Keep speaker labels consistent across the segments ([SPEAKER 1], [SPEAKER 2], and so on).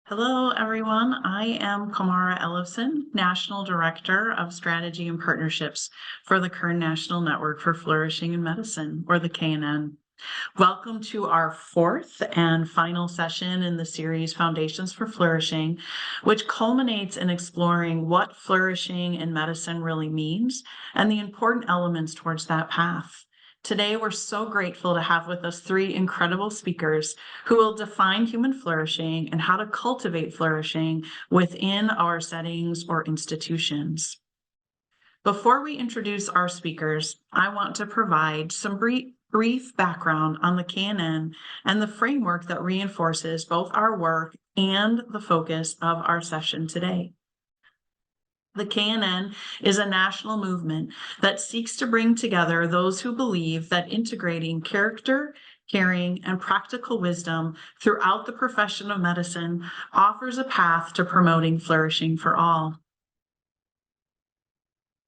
[SPEAKER 1] Hello, everyone. I am Kimara Ellefson, National Director of Strategy and Partnerships for the Kern National Network for Flourishing in Medicine, or the KNN. Welcome to our fourth and final session in the series Foundations for Flourishing, which culminates in exploring what flourishing in medicine really means and the important elements towards that path. Today, we're so grateful to have with us three incredible speakers who will define human flourishing and how to cultivate flourishing within our settings or institutions. Before we introduce our speakers, I want to provide some brief background on the KNN and the framework that reinforces both our work and the focus of our session today. The KNN is a national movement that seeks to bring together those who believe that integrating character, caring, and practical wisdom throughout the profession of medicine offers a path to promoting flourishing for all.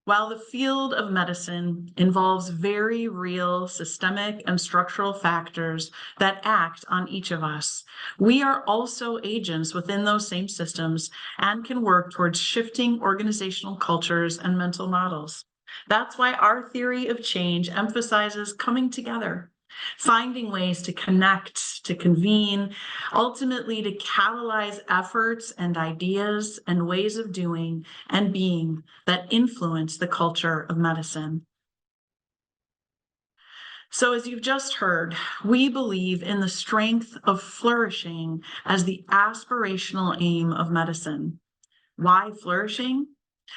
[SPEAKER 1] While the field of medicine involves very real systemic and structural factors that act on each of us, we are also agents within those same systems and can work towards shifting organizational cultures and mental models. That's why our theory of change emphasizes coming together, finding ways to connect, to convene, ultimately to catalyze efforts and ideas and ways of doing and being that influence the culture of medicine. So as you've just heard, we believe in the strength of flourishing as the aspirational aim of medicine. Why flourishing?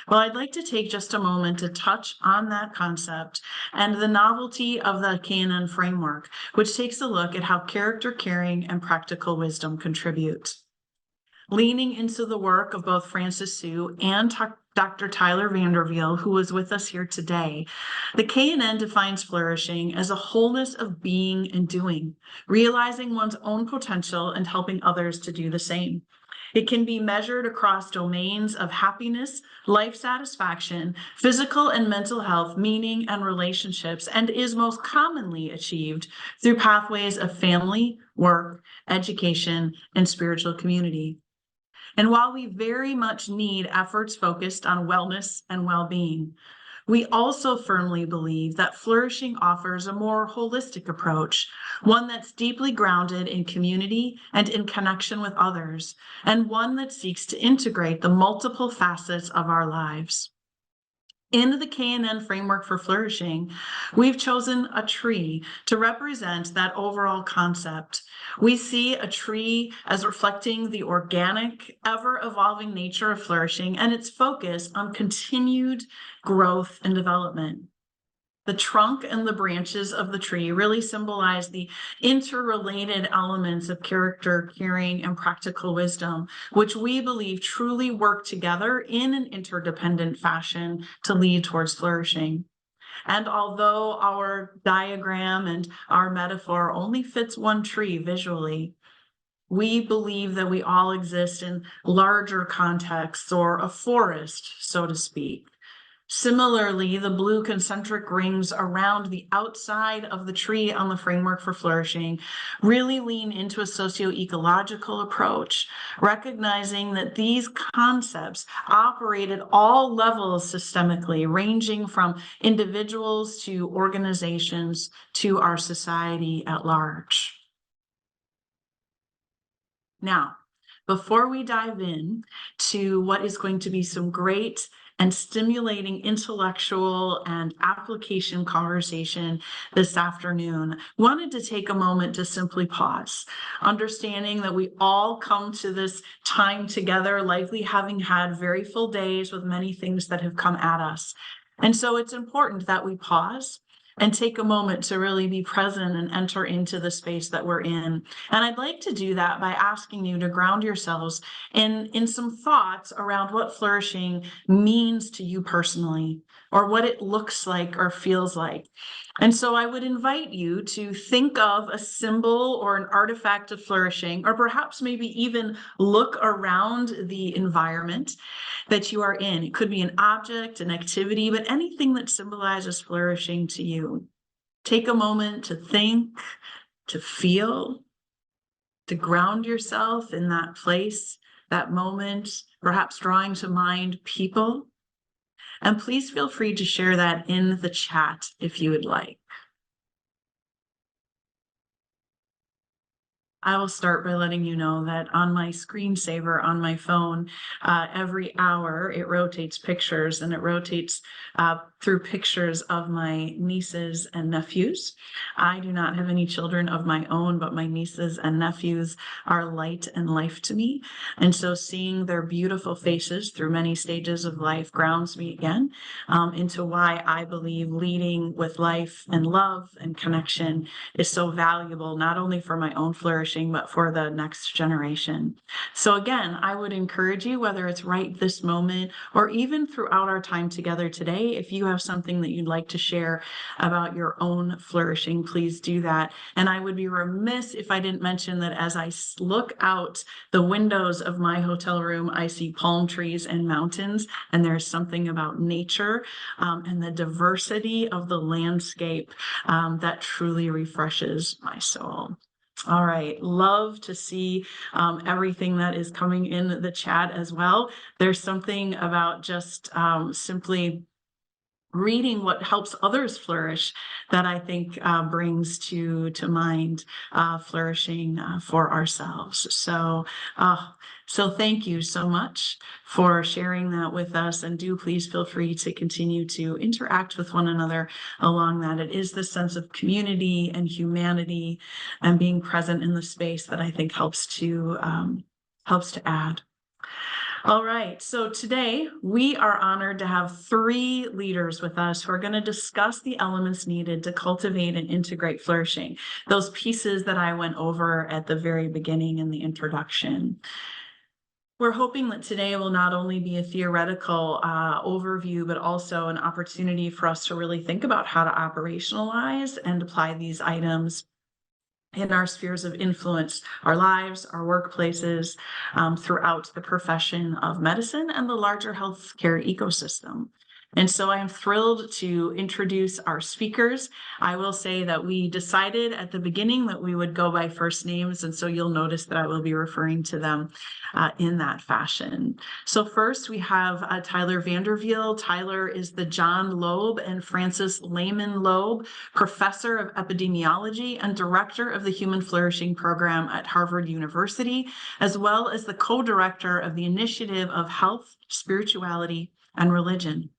[SPEAKER 1] Well, I'd like to take just a moment to touch on that concept and the novelty of the KNN framework, which takes a look at how character, caring, and practical wisdom contribute. Leaning into the work of both Francis Sue and Dr. Tyler VanderWeele, who was with us here today, the KNN defines flourishing as a wholeness of being and doing, realizing one's own potential and helping others to do the same. It can be measured across domains of happiness, life satisfaction, physical and mental health, meaning, and relationships, and is most commonly achieved through pathways of family, work, education, and spiritual community. And while we very much need efforts focused on wellness and well-being, we also firmly believe that flourishing offers a more holistic approach, one that's deeply grounded in community and in connection with others, and one that seeks to integrate the multiple facets of our lives. In the KNN framework for flourishing, we've chosen a tree to represent that overall concept. We see a tree as reflecting the organic, ever-evolving nature of flourishing and its focus on continued growth and development. The trunk and the branches of the tree really symbolize the interrelated elements of character, caring, and practical wisdom, which we believe truly work together in an interdependent fashion to lead towards flourishing. And although our diagram and our metaphor only fits one tree visually, we believe that we all exist in larger contexts, or a forest, so to speak. Similarly, the blue concentric rings around the outside of the tree on the framework for flourishing really lean into a socio-ecological approach, recognizing that these concepts operate at all levels systemically, ranging from individuals to organizations to our society at large. Now, before we dive in to what is going to be some great and stimulating intellectual and application conversation this afternoon, wanted to take a moment to simply pause, understanding that we all come to this time together, likely having had very full days with many things that have come at us. And so it's important that we pause and take a moment to really be present and enter into the space that we're in. And I'd like to do that by asking you to ground yourselves in some thoughts around what flourishing means to you personally, or what it looks like or feels like. And so I would invite you to think of a symbol or an artifact of flourishing, or perhaps maybe even look around the environment that you are in. It could be an object, an activity, but anything that symbolizes flourishing to you. Take a moment to think, to feel, to ground yourself in that place that moment, perhaps drawing to mind people. And please feel free to share that in the chat if you would like. I will start by letting you know that on my screensaver on my phone, every hour it rotates pictures, and it rotates through pictures of my nieces and nephews. I do not have any children of my own, but my nieces and nephews are light and life to me. And so seeing their beautiful faces through many stages of life grounds me again into why I believe leading with life and love and connection is so valuable, not only for my own flourishing, but for the next generation. So again, I would encourage you, whether it's right this moment or even throughout our time together today, if you have something that you'd like to share about your own flourishing, please do that. And I would be remiss if I didn't mention that as I look out the windows of my hotel room, I see palm trees and mountains, and there's something about nature and the diversity of the landscape that truly refreshes my soul. All right, love to see everything that is coming in the chat as well. There's something about just simply reading what helps others flourish that I think brings to mind flourishing for ourselves. So thank you so much for sharing that with us, and do please feel free to continue to interact with one another along that. It is the sense of community and humanity and being present in the space that I think helps to add. All right, so today we are honored to have 3 leaders with us who are going to discuss the elements needed to cultivate and integrate flourishing, those pieces that I went over at the very beginning in the introduction. We're hoping that today will not only be a theoretical overview, but also an opportunity for us to really think about how to operationalize and apply these items in our spheres of influence, our lives, our workplaces, throughout the profession of medicine and the larger healthcare ecosystem. And so I am thrilled to introduce our speakers. I will say that we decided at the beginning that we would go by first names, and so you'll notice that I will be referring to them in that fashion. So first we have Tyler VanderWeele. Tyler is the John Loeb and Frances Lehman Loeb Professor of Epidemiology and Director of the Human Flourishing Program at Harvard University, as well as the co-director of the Initiative of Health, Spirituality, and Religion.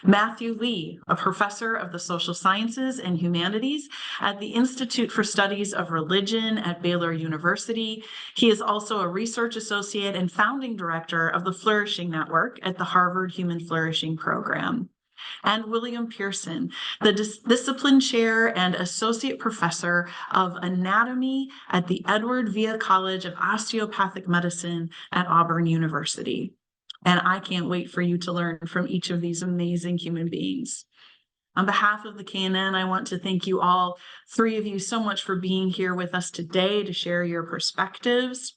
[SPEAKER 1] Matthew Lee, a professor of the social sciences and humanities at the Institute for Studies of Religion at Baylor University. He is also a research associate and founding director of the Flourishing Network at the Harvard Human Flourishing Program. And William Pearson, the discipline chair and associate professor of anatomy at the Edward Via College of Osteopathic Medicine at Auburn University. And I can't wait for you to learn from each of these amazing human beings. On behalf of the KNN, I want to thank you all, 3 of you, so much for being here with us today to share your perspectives.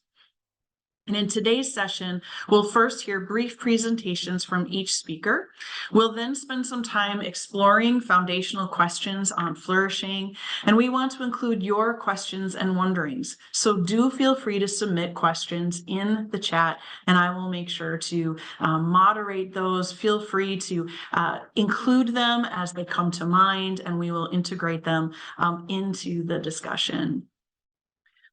[SPEAKER 1] And in today's session, we'll first hear brief presentations from each speaker. We'll then spend some time exploring foundational questions on flourishing, and we want to include your questions and wonderings. So do feel free to submit questions in the chat, and I will make sure to moderate those. Feel free to include them as they come to mind, and we will integrate them into the discussion.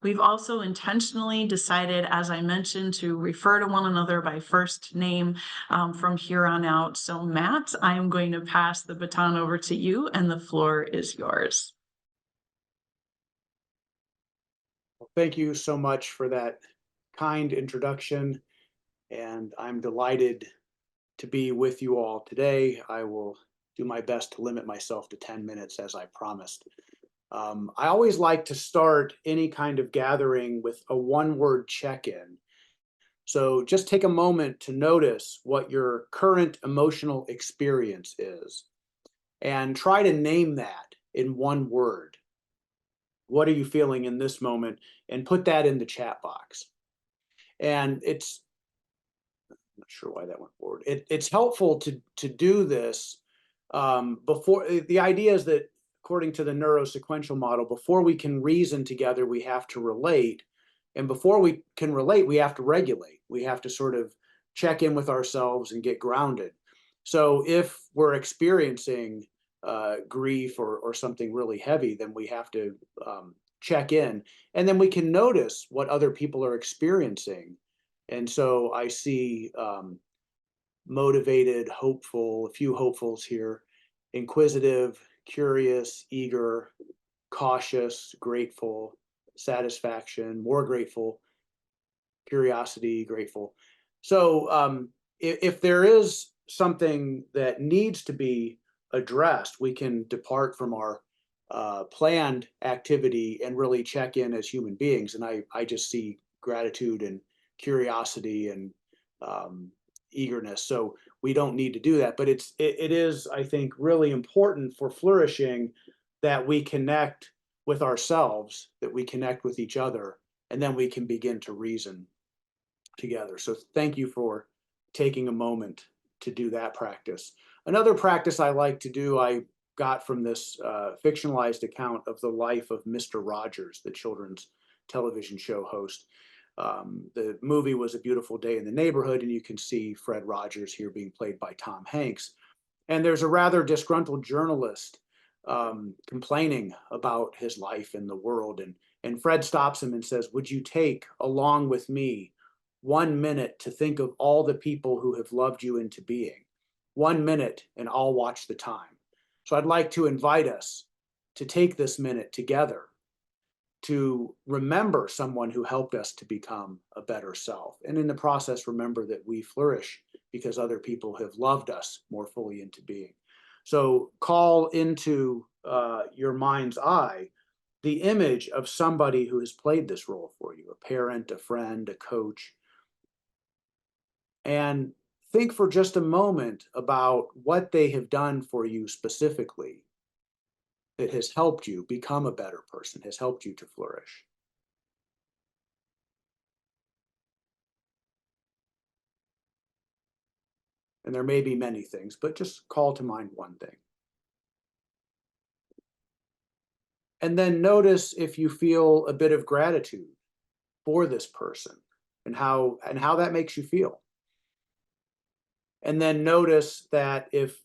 [SPEAKER 1] We've also intentionally decided, as I mentioned, to refer to one another by first name from here on out. So Matt, I am going to pass the baton over to you, and the floor is yours.
[SPEAKER 2] Well, thank you so much for that kind introduction, and I'm delighted to be with you all today. I will do my best to limit myself to 10 minutes as I promised. I always like to start any kind of gathering with a one-word check-in. So just take a moment to notice what your current emotional experience is and try to name that in one word. What are you feeling in this moment? And put that in the chat box. And I'm not sure why that went forward. It's helpful to do this before. The idea is that, according to the neurosequential model, before we can reason together, we have to relate. And before we can relate, we have to regulate. We have to sort of check in with ourselves and get grounded. So if we're experiencing grief or something really heavy, then we have to check in. And then we can notice what other people are experiencing. And so I see motivated, hopeful, a few hopefuls here, inquisitive, curious, eager, cautious, grateful, satisfaction, more grateful, curiosity, grateful. So if there is something that needs to be addressed, we can depart from our planned activity and really check in as human beings. And I just see gratitude and curiosity and eagerness. So we don't need to do that. But it is, I think, really important for flourishing that we connect with ourselves, that we connect with each other, and then we can begin to reason together. So thank you for taking a moment to do that practice. Another practice I like to do, I got from this fictionalized account of the life of Mr. Rogers, the children's television show host. The movie was A Beautiful Day in the Neighborhood, and you can see Fred Rogers here being played by Tom Hanks. And there's a rather disgruntled journalist complaining about his life in the world. And Fred stops him and says, "Would you take, along with me, 1 minute to think of all the people who have loved you into being? 1 minute, and I'll watch the time." So I'd like to invite us to take this minute together to remember someone who helped us to become a better self. And in the process, remember that we flourish because other people have loved us more fully into being. So call into your mind's eye the image of somebody who has played this role for you, a parent, a friend, a coach. And think for just a moment about what they have done for you specifically that has helped you become a better person, has helped you to flourish. And there may be many things, but just call to mind one thing. And then notice if you feel a bit of gratitude for this person and how that makes you feel. And then notice that if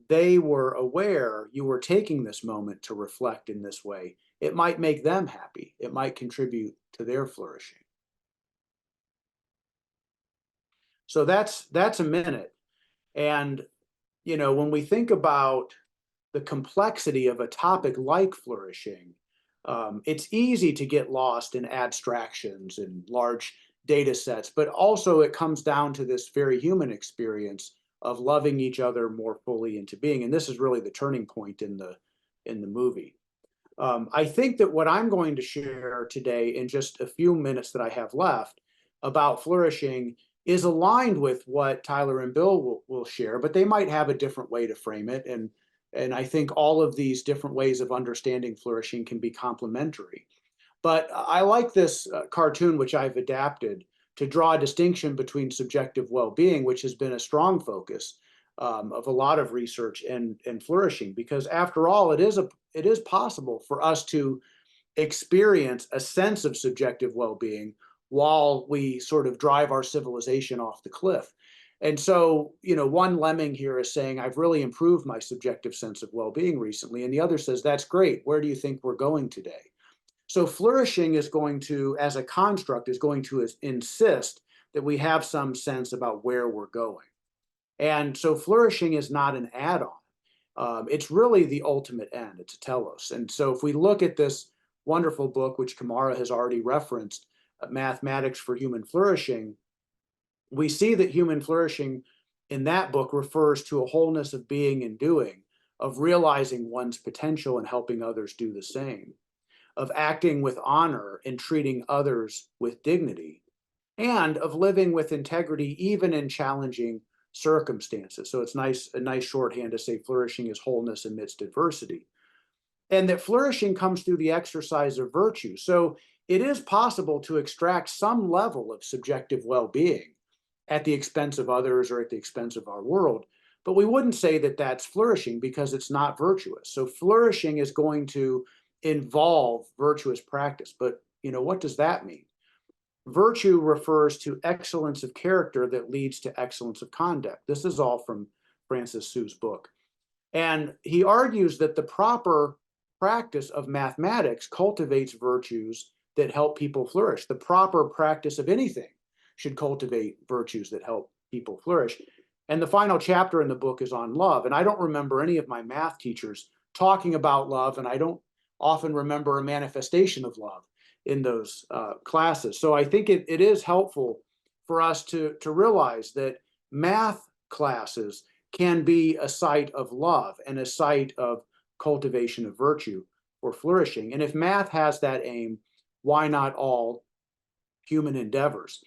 [SPEAKER 2] they were aware you were taking this moment to reflect in this way, it might make them happy. It might contribute to their flourishing. So that's a minute. And when we think about the complexity of a topic like flourishing, it's easy to get lost in abstractions and large data sets, but also it comes down to this very human experience of loving each other more fully into being. And this is really the turning point in the movie. I think that what I'm going to share today in just a few minutes that I have left about flourishing is aligned with what Tyler and Bill will share, but they might have a different way to frame it. And I think all of these different ways of understanding flourishing can be complementary. But I like this cartoon, which I've adapted to draw a distinction between subjective well-being, which has been a strong focus of a lot of research, and flourishing, because after all, it is possible for us to experience a sense of subjective well-being while we sort of drive our civilization off the cliff. And so, one lemming here is saying, I've really improved my subjective sense of well-being recently. And the other says, that's great. Where do you think we're going today? So flourishing is going to, as a construct, is going to insist that we have some sense about where we're going. And so flourishing is not an add-on. It's really the ultimate end. It's a telos. And so if we look at this wonderful book, which Kimara has already referenced, Mathematics for Human Flourishing, we see that human flourishing in that book refers to a wholeness of being and doing, of realizing one's potential and helping others do the same, of acting with honor and treating others with dignity, and of living with integrity even in challenging circumstances. So it's a nice shorthand to say flourishing is wholeness amidst adversity. And that flourishing comes through the exercise of virtue. So it is possible to extract some level of subjective well-being at the expense of others or at the expense of our world. But we wouldn't say that that's flourishing because it's not virtuous. So flourishing is going to involve virtuous practice. But what does that mean? virtue refers to excellence of character that leads to excellence of conduct. This is all from Francis Sue's book. And he argues that the proper practice of mathematics cultivates virtues that help people flourish. The proper practice of anything should cultivate virtues that help people flourish. And the final chapter in the book is on love. And I don't remember any of my math teachers talking about love, and I don't often remember a manifestation of love in those classes. So I think it is helpful for us to realize that math classes can be a site of love and a site of cultivation of virtue or flourishing. And if math has that aim, why not all human endeavors?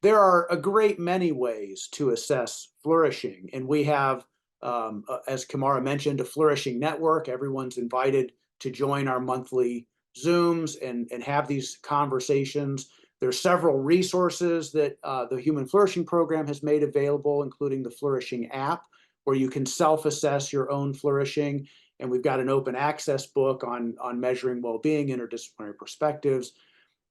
[SPEAKER 2] There are a great many ways to assess flourishing, and we have, as Kimara mentioned, a flourishing network. Everyone's invited to join our monthly Zooms and have these conversations. There's several resources that the Human Flourishing Program has made available, including the Flourishing app, where you can self-assess your own flourishing. And we've got an open access book on measuring well-being, interdisciplinary perspectives.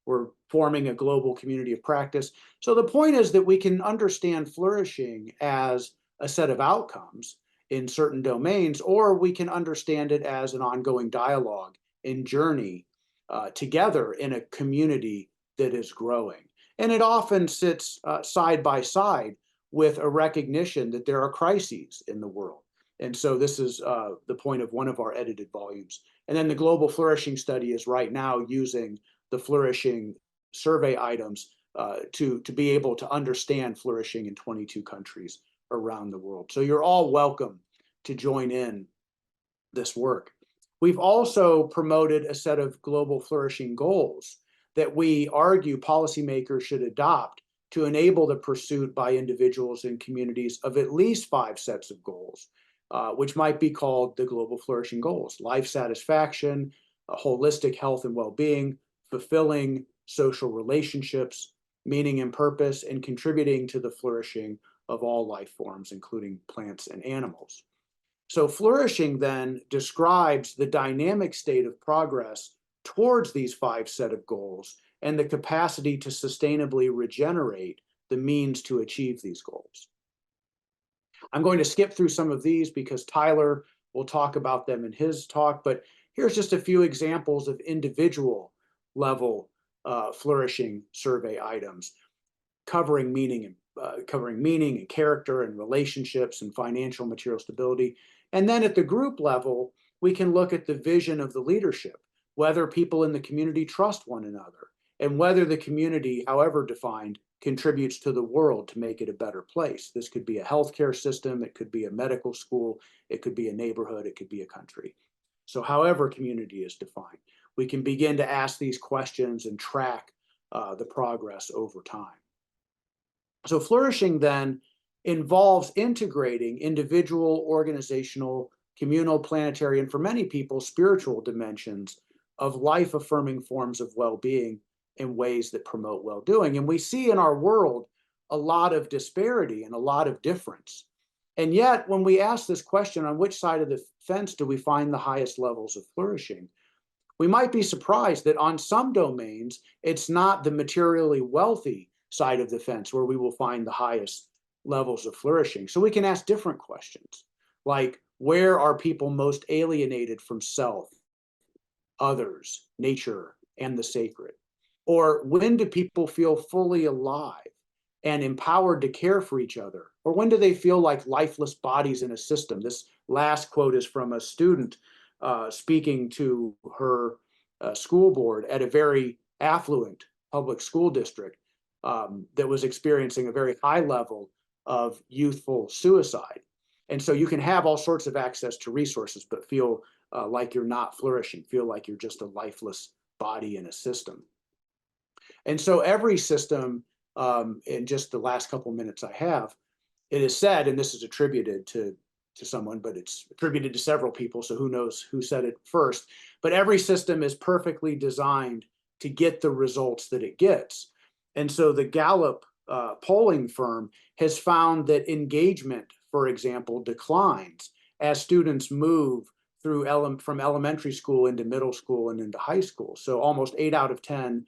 [SPEAKER 2] We're forming a global community of practice. So the point is that we can understand flourishing as a set of outcomes in certain domains, or we can understand it as an ongoing dialogue and journey together in a community that is growing. And it often sits side by side with a recognition that there are crises in the world. And so this is the point of one of our edited volumes. And then the Global Flourishing Study is right now using the flourishing survey items to be able to understand flourishing in 22 countries around the world. So you're all welcome to join in this work. We've also promoted a set of global flourishing goals that we argue policymakers should adopt to enable the pursuit by individuals and communities of at least 5 sets of goals, which might be called the global flourishing goals: life satisfaction, holistic health and well-being, fulfilling social relationships, meaning and purpose, and contributing to the flourishing of all life forms, including plants and animals. So flourishing then describes the dynamic state of progress towards these 5 set of goals and the capacity to sustainably regenerate the means to achieve these goals. I'm going to skip through some of these because Tyler will talk about them in his talk, but here's just a few examples of individual level flourishing survey items covering meaning and character and relationships and financial material stability. And then at the group level, we can look at the vision of the leadership, whether people in the community trust one another, and whether the community, however defined, contributes to the world to make it a better place. This could be a healthcare system, it could be a medical school, it could be a neighborhood, it could be a country. So however community is defined, we can begin to ask these questions and track the progress over time. So flourishing then involves integrating individual, organizational, communal, planetary, and for many people, spiritual dimensions of life-affirming forms of well-being in ways that promote well-doing. And we see in our world a lot of disparity and a lot of difference. And yet, when we ask this question, on which side of the fence do we find the highest levels of flourishing, we might be surprised that on some domains, it's not the materially wealthy side of the fence where we will find the highest levels of flourishing. So we can ask different questions, like where are people most alienated from self, others, nature, and the sacred? Or when do people feel fully alive and empowered to care for each other? Or when do they feel like lifeless bodies in a system? This last quote is from a student speaking to her school board at a very affluent public school district that was experiencing a very high level of youthful suicide. And so you can have all sorts of access to resources, but feel like you're not flourishing, feel like you're just a lifeless body in a system. And so every system, in just the last couple minutes I have, it is said, and this is attributed to someone, but it's attributed to several people, so who knows who said it first, but every system is perfectly designed to get the results that it gets. And so the Gallup polling firm has found that engagement, for example, declines as students move through from elementary school into middle school and into high school. So almost 8 out of 10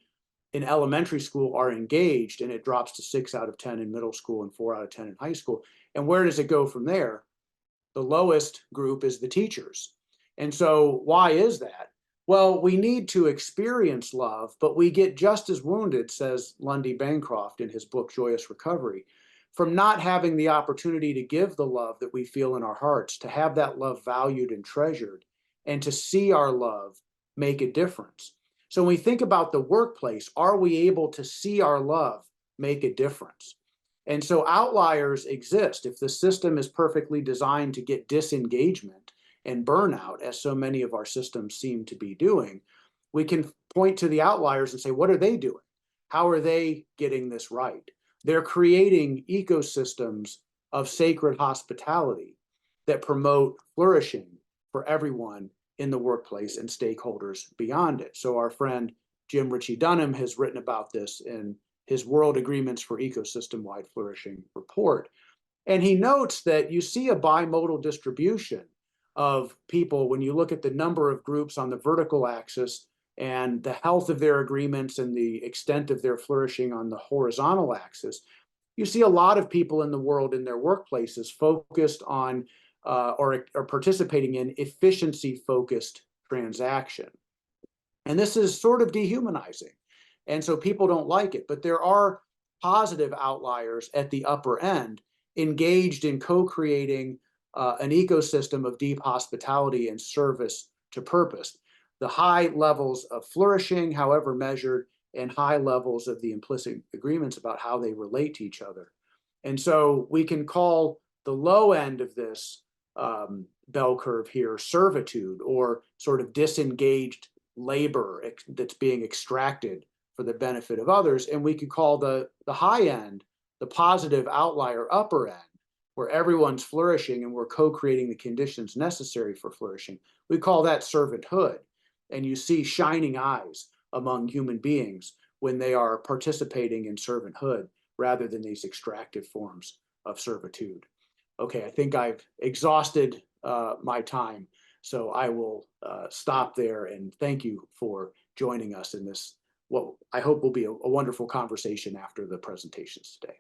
[SPEAKER 2] in elementary school are engaged, and it drops to 6 out of 10 in middle school and 4 out of 10 in high school. And where does it go from there? The lowest group is the teachers. And so why is that? Well, we need to experience love, but we get just as wounded, says Lundy Bancroft in his book, Joyous Recovery, from not having the opportunity to give the love that we feel in our hearts, to have that love valued and treasured, and to see our love make a difference. So when we think about the workplace, are we able to see our love make a difference? And so outliers exist. If the system is perfectly designed to get disengagement and burnout, as so many of our systems seem to be doing, we can point to the outliers and say, what are they doing? How are they getting this right? They're creating ecosystems of sacred hospitality that promote flourishing for everyone in the workplace and stakeholders beyond it. So our friend Jim Ritchie Dunham has written about this in his World Agreements for Ecosystem-Wide Flourishing report. And he notes that you see a bimodal distribution of people when you look at the number of groups on the vertical axis and the health of their agreements and the extent of their flourishing on the horizontal axis. You see a lot of people in the world in their workplaces focused on or participating in efficiency-focused transaction. And this is sort of dehumanizing. And so people don't like it, but there are positive outliers at the upper end engaged in co-creating an ecosystem of deep hospitality and service to purpose. The high levels of flourishing, however measured, and high levels of the implicit agreements about how they relate to each other. And so we can call the low end of this bell curve here servitude, or sort of disengaged labor that's being extracted for the benefit of others. And we could call the high end, the positive outlier upper end, where everyone's flourishing and we're co-creating the conditions necessary for flourishing. We call that servanthood. And you see shining eyes among human beings when they are participating in servanthood rather than these extractive forms of servitude. Okay, I think I've exhausted my time, so I will stop there, and thank you for joining us in this, what I hope will be a wonderful conversation after the presentations today.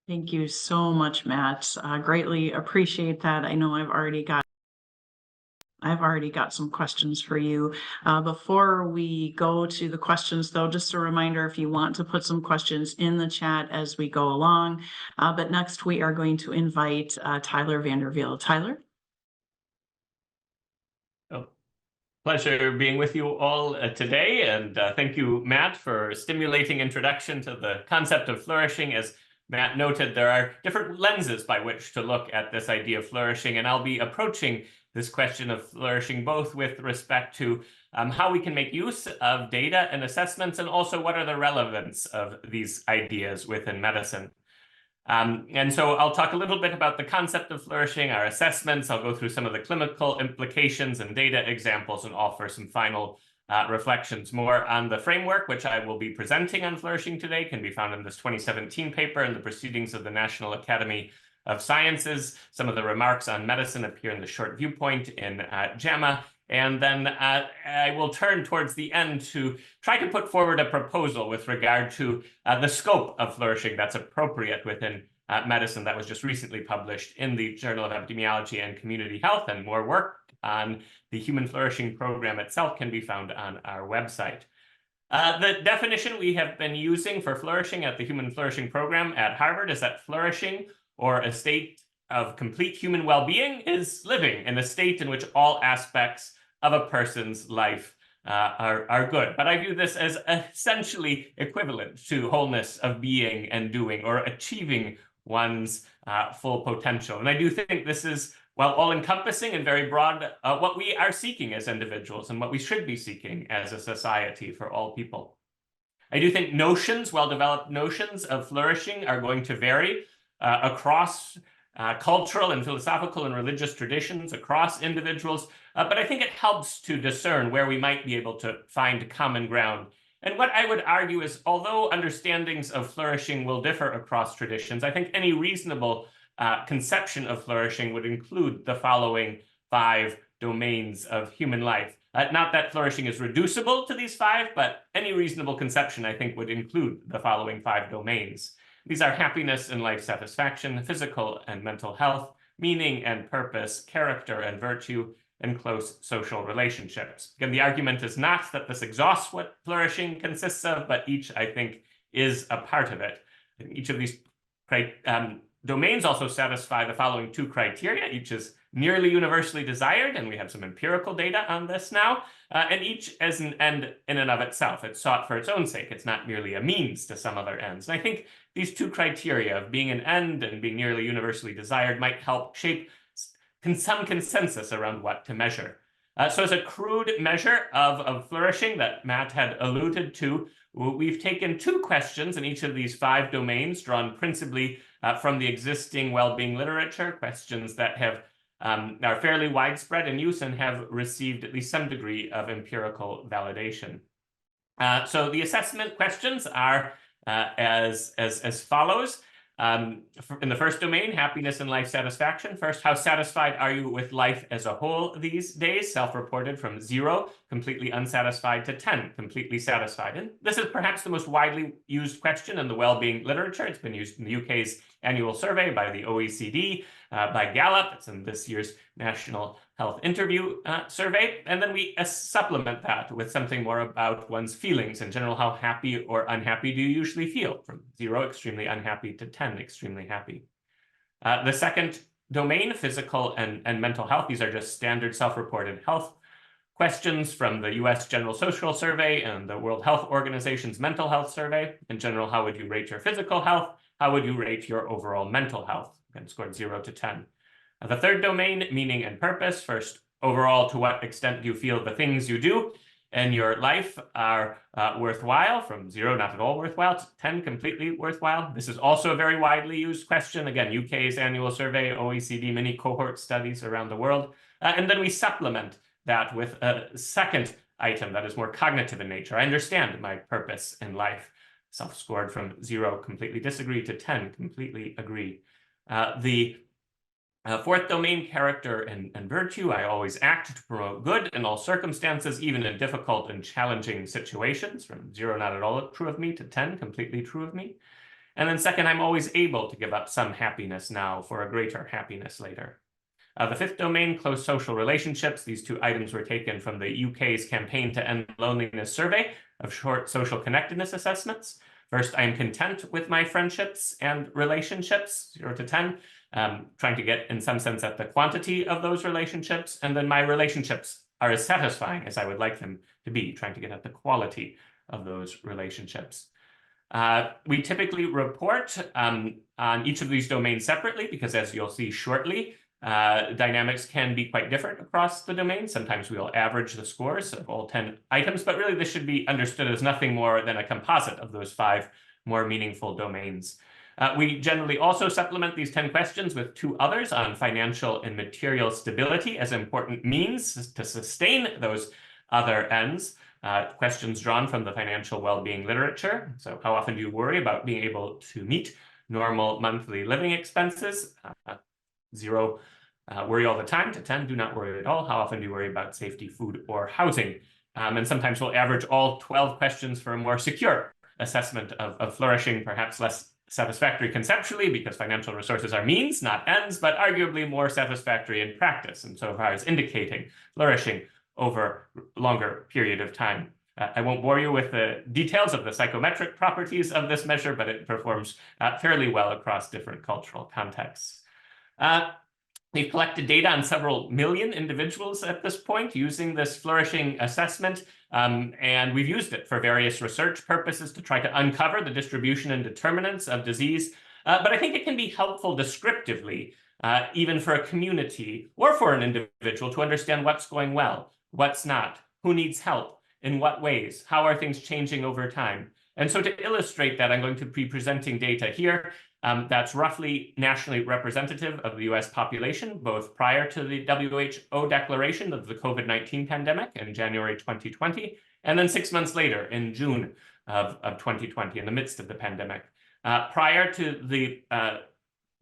[SPEAKER 1] Thank you so much, Matt. Greatly appreciate that. I know I've already got some questions for you. Before we go to the questions, though, just a reminder, if you want to put some questions in the chat as we go along. But next, we are going to invite Tyler VanderWeele. Tyler?
[SPEAKER 3] Oh, pleasure being with you all today. And thank you, Matt, for stimulating introduction to the concept of flourishing. As Matt noted, there are different lenses by which to look at this idea of flourishing, and I'll be approaching this question of flourishing both with respect to how we can make use of data and assessments, and also what are the relevance of these ideas within medicine. And so I'll talk a little bit about the concept of flourishing, our assessments. I'll go through some of the clinical implications and data examples, and offer some final reflections. More on the framework, which I will be presenting on flourishing today, can be found in this 2017 paper in the Proceedings of the National Academy of Sciences. Some of the remarks on medicine appear in the short viewpoint in JAMA. And then I will turn towards the end to try to put forward a proposal with regard to the scope of flourishing that's appropriate within medicine that was just recently published in the Journal of Epidemiology and Community Health, and more work on the Human Flourishing Program itself can be found on our website. The definition we have been using for flourishing at the Human Flourishing Program at Harvard is that flourishing, or a state of complete human well-being, is living in a state in which all aspects of a person's life are good. But I view this as essentially equivalent to wholeness of being and doing, or achieving one's full potential. And I do think this is, while all-encompassing and very broad, what we are seeking as individuals and what we should be seeking as a society for all people. I do think notions, well-developed notions of flourishing, are going to vary across cultural and philosophical and religious traditions, across individuals, but I think it helps to discern where we might be able to find common ground. And what I would argue is, although understandings of flourishing will differ across traditions, I think any reasonable conception of flourishing would include the following 5 domains of human life. Not that flourishing is reducible to these 5, but any reasonable conception, I think, would include the following 5 domains. These are happiness and life satisfaction, physical and mental health, meaning and purpose, character and virtue, and close social relationships. Again, the argument is not that this exhausts what flourishing consists of, but each, I think, is a part of it. And each of these domains also satisfy the following 2 criteria. Each is nearly universally desired, and we have some empirical data on this now, and each as an end in and of itself. It's sought for its own sake. It's not merely a means to some other ends. And I think these 2 criteria of being an end and being nearly universally desired might help shape some consensus around what to measure. So as a crude measure of flourishing that Matt had alluded to, we've taken 2 questions in each of these 5 domains, drawn principally from the existing well-being literature, questions that have are fairly widespread in use and have received at least some degree of empirical validation. So the assessment questions are as follows. In the first domain, happiness and life satisfaction. First, how satisfied are you with life as a whole these days? Self-reported from 0, completely unsatisfied, to 10, completely satisfied. And this is perhaps the most widely used question in the well-being literature. It's been used in the UK's annual survey, by the OECD, by Gallup. It's in this year's National Health Interview survey. And then we supplement that with something more about one's feelings. In general, how happy or unhappy do you usually feel? From 0, extremely unhappy, to 10, extremely happy. The second domain, physical and mental health. These are just standard self-reported health questions from the US General Social Survey and the World Health Organization's mental health survey. In general, how would you rate your physical health? How would you rate your overall mental health? And scored 0 to 10. The third domain, meaning and purpose. First, overall, to what extent do you feel the things you do in your life are worthwhile? From 0, not at all worthwhile, to 10, completely worthwhile. This is also a very widely used question. Again, UK's annual survey, OECD, many cohort studies around the world. And then we supplement that with a second item that is more cognitive in nature. I understand my purpose in life. Self-scored from 0, completely disagree, to 10, completely agree. The fourth domain, character and virtue. I always act to promote good in all circumstances, even in difficult and challenging situations. From 0, not at all true of me, to 10, completely true of me. And then second, I'm always able to give up some happiness now for a greater happiness later. The fifth domain, close social relationships. These 2 items were taken from the UK's Campaign to End Loneliness survey of short social connectedness assessments. First, I'm content with my friendships and relationships, 0 to 10, trying to get, in some sense, at the quantity of those relationships. And then my relationships are as satisfying as I would like them to be, trying to get at the quality of those relationships. We typically report on each of these domains separately, because as you'll see shortly, dynamics can be quite different across the domain. Sometimes we'll average the scores of all 10 items, but really this should be understood as nothing more than a composite of those 5 more meaningful domains. We generally also supplement these 10 questions with 2 others on financial and material stability as important means to sustain those other ends. Questions drawn from the financial well-being literature. So how often do you worry about being able to meet normal monthly living expenses? 0, worry all the time, to 10, do not worry at all. How often do you worry about safety, food, or housing? And sometimes we'll average all 12 questions for a more secure assessment of flourishing, perhaps less satisfactory conceptually because financial resources are means, not ends, but arguably more satisfactory in practice, and so far as indicating flourishing over a longer period of time. I won't bore you with the details of the psychometric properties of this measure, but it performs fairly well across different cultural contexts. We've collected data on several million individuals at this point using this flourishing assessment, and we've used it for various research purposes to try to uncover the distribution and determinants of disease. But I think it can be helpful descriptively, even for a community or for an individual, to understand what's going well, what's not, who needs help, in what ways, how are things changing over time. And so to illustrate that, I'm going to be presenting data here that's roughly nationally representative of the US population, both prior to the WHO declaration of the COVID-19 pandemic in January 2020, and then 6 months later in June of 2020, in the midst of the pandemic. Prior to the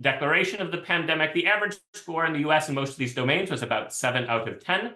[SPEAKER 3] declaration of the pandemic, the average score in the US in most of these domains was about 7 out of 10.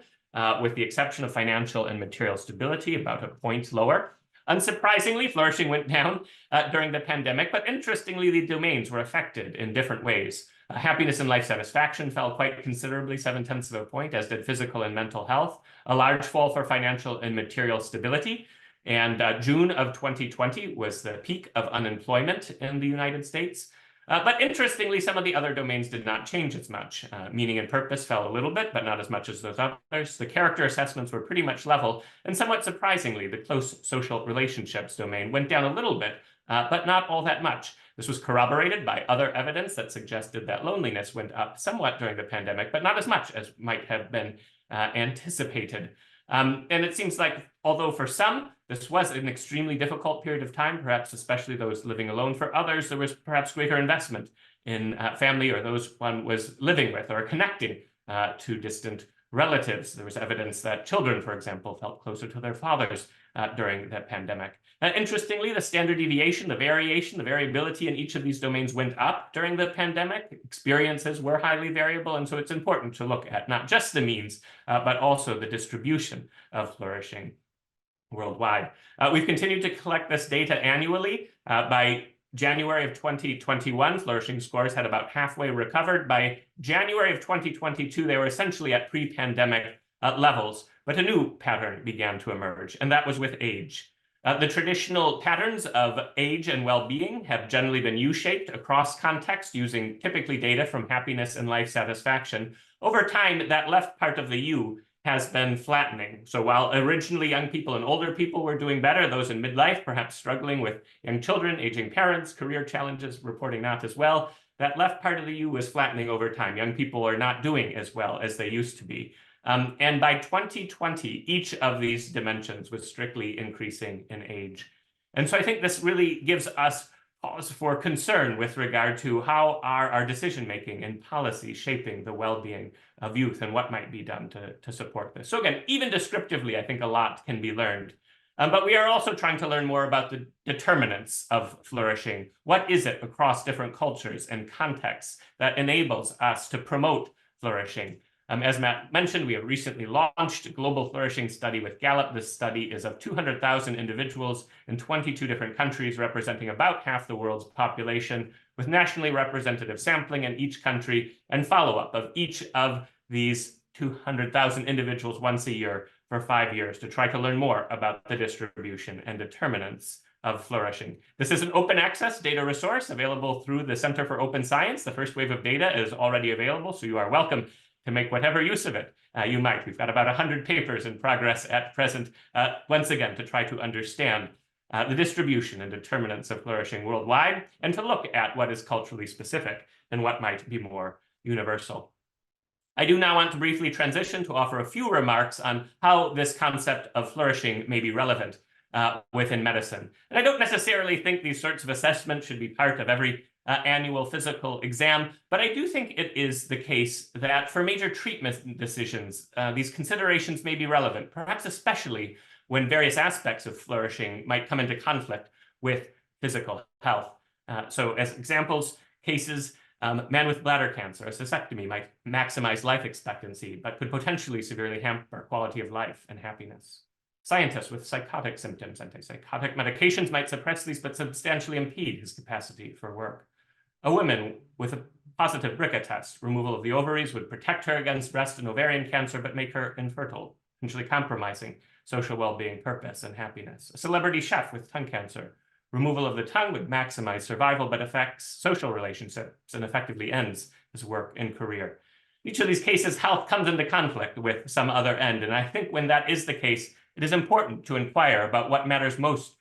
[SPEAKER 3] with the exception of financial and material stability, about a point lower. Unsurprisingly, flourishing went down during the pandemic, but interestingly, the domains were affected in different ways. Happiness and life satisfaction fell quite considerably, 0.7 of a point, as did physical and mental health. A large fall for financial and material stability. And June of 2020 was the peak of unemployment in the United States. But interestingly, some of the other domains did not change as much. Meaning and purpose fell a little bit, but not as much as those others. The character assessments were pretty much level. And somewhat surprisingly, the close social relationships domain went down a little bit, but not all that much. This was corroborated by other evidence that suggested that loneliness went up somewhat during the pandemic, but not as much as might have been anticipated. And it seems like, although for some, this was an extremely difficult period of time, perhaps especially those living alone, for others, there was perhaps greater investment in family or those one was living with or connecting to distant relatives. There was evidence that children, for example, felt closer to their fathers during the pandemic. Interestingly, the standard deviation, the variation, the variability in each of these domains went up during the pandemic. Experiences were highly variable, and so it's important to look at not just the means, but also the distribution of flourishing worldwide. We've continued to collect this data annually. By January of 2021, flourishing scores had about halfway recovered. By January of 2022, they were essentially at pre-pandemic levels, but a new pattern began to emerge, and that was with age. The traditional patterns of age and well-being have generally been U-shaped across context using typically data from happiness and life satisfaction. Over time, that left part of the U has been flattening. So while originally young people and older people were doing better, those in midlife perhaps struggling with young children, aging parents, career challenges, reporting not as well, that left part of the U was flattening over time. Young people are not doing as well as they used to be. And by 2020, each of these dimensions was strictly increasing in age. And so I think this really gives us cause for concern with regard to how are our decision-making and policy shaping the well-being of youth and what might be done to support this. So again, even descriptively, I think a lot can be learned. But we are also trying to learn more about the determinants of flourishing. What is it across different cultures and contexts that enables us to promote flourishing? As Matt mentioned, we have recently launched a global flourishing study with Gallup. This study is of 200,000 individuals in 22 different countries, representing about half the world's population, with nationally representative sampling in each country and follow-up of each of these 200,000 individuals once a year for 5 years to try to learn more about the distribution and determinants of flourishing. This is an open access data resource available through the Center for Open Science. The first wave of data is already available, so you are welcome to make whatever use of it you might. We've got about 100 papers in progress at present, once again, to try to understand the distribution and determinants of flourishing worldwide, and to look at what is culturally specific and what might be more universal. I do now want to briefly transition to offer a few remarks on how this concept of flourishing may be relevant within medicine. And I don't necessarily think these sorts of assessments should be part of every annual physical exam, but I do think it is the case that for major treatment decisions, these considerations may be relevant, perhaps especially when various aspects of flourishing might come into conflict with physical health. So as examples, cases, man with bladder cancer, a cystectomy might maximize life expectancy, but could potentially severely hamper quality of life and happiness. Scientists with psychotic symptoms, antipsychotic medications might suppress these, but substantially impede his capacity for work. A woman with a positive BRCA test, removal of the ovaries would protect her against breast and ovarian cancer, but make her infertile, potentially compromising social well-being, purpose, and happiness. A celebrity chef with tongue cancer, removal of the tongue would maximize survival, but affects social relationships and effectively ends his work and career. Each of these cases, health comes into conflict with some other end, and I think when that is the case, it is important to inquire about what matters most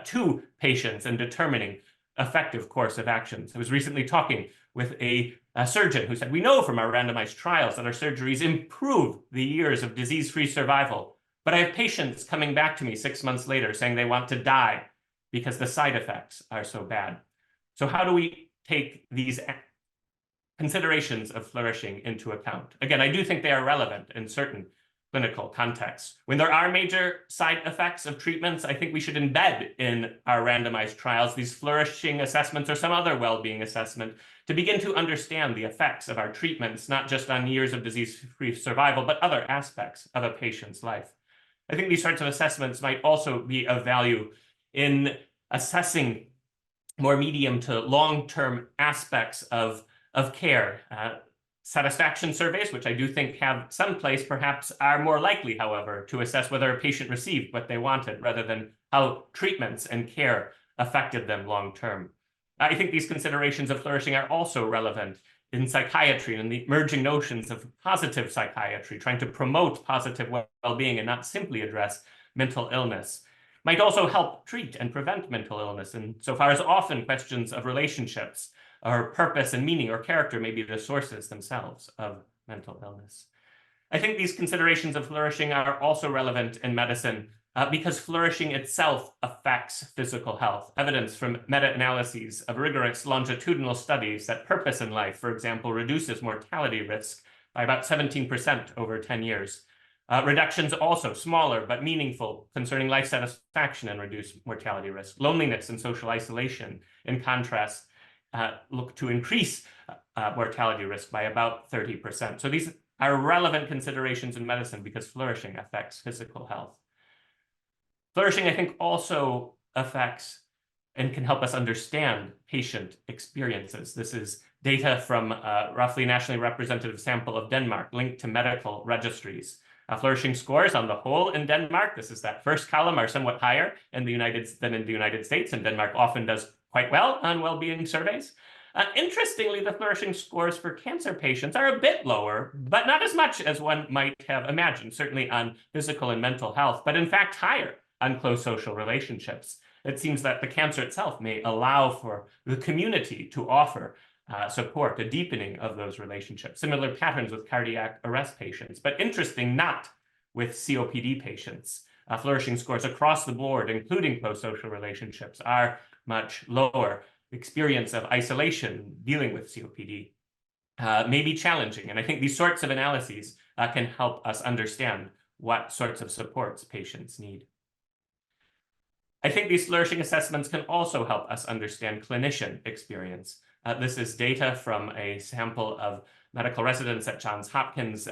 [SPEAKER 3] to patients in determining effective course of actions. I was recently talking with a surgeon who said, we know from our randomized trials that our surgeries improve the years of disease-free survival, but I have patients coming back to me 6 months later saying they want to die because the side effects are so bad. So how do we take these considerations of flourishing into account? Again, I do think they are relevant in certain clinical context. When there are major side effects of treatments, I think we should embed in our randomized trials these flourishing assessments or some other well-being assessment to begin to understand the effects of our treatments, not just on years of disease-free survival, but other aspects of a patient's life. I think these sorts of assessments might also be of value in assessing more medium to long-term aspects of care. Satisfaction surveys, which I do think have some place, perhaps are more likely, however, to assess whether a patient received what they wanted rather than how treatments and care affected them long-term. I think these considerations of flourishing are also relevant in psychiatry and the emerging notions of positive psychiatry, trying to promote positive well-being and not simply address mental illness. Might also help treat and prevent mental illness, insofar as often questions of relationships or purpose and meaning or character may be the sources themselves of mental illness. I think these considerations of flourishing are also relevant in medicine because flourishing itself affects physical health. Evidence from meta-analyses of rigorous longitudinal studies that purpose in life, for example, reduces mortality risk by about 17% over 10 years. Reductions also smaller but meaningful concerning life satisfaction and reduced mortality risk. Loneliness and social isolation, in contrast, look to increase mortality risk by about 30%. So these are relevant considerations in medicine because flourishing affects physical health. Flourishing, I think, also affects and can help us understand patient experiences. This is data from a roughly nationally representative sample of Denmark linked to medical registries. Flourishing scores on the whole in Denmark, this is that first column, are somewhat higher than in the United States, and Denmark often does quite well on well-being surveys. Interestingly, the flourishing scores for cancer patients are a bit lower, but not as much as one might have imagined, certainly on physical and mental health, but in fact higher on close social relationships. It seems that the cancer itself may allow for the community to offer support, a deepening of those relationships. Similar patterns with cardiac arrest patients, but interesting not with COPD patients. Flourishing scores across the board, including close social relationships, are much lower. Experience of isolation dealing with COPD may be challenging. And I think these sorts of analyses can help us understand what sorts of supports patients need. I think these flourishing assessments can also help us understand clinician experience. This is data from a sample of medical residents at Johns Hopkins,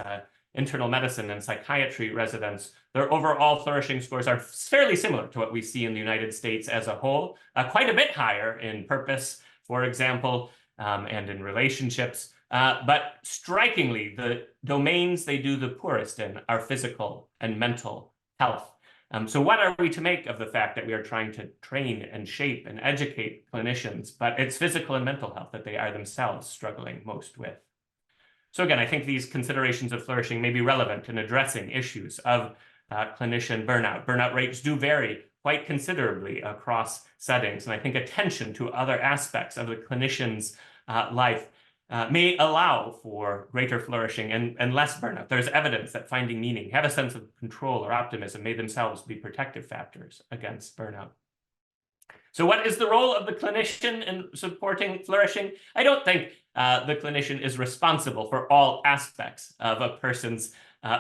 [SPEAKER 3] internal medicine and psychiatry residents. Their overall flourishing scores are fairly similar to what we see in the United States as a whole, quite a bit higher in purpose, for example, and in relationships. But strikingly, the domains they do the poorest in are physical and mental health. So what are we to make of the fact that we are trying to train and shape and educate clinicians, but it's physical and mental health that they are themselves struggling most with? So again, I think these considerations of flourishing may be relevant in addressing issues of clinician burnout. Burnout rates do vary quite considerably across settings, and I think attention to other aspects of the clinician's life may allow for greater flourishing and less burnout. There's evidence that finding meaning, have a sense of control or optimism may themselves be protective factors against burnout. So what is the role of the clinician in supporting flourishing? I don't think the clinician is responsible for all aspects of a person's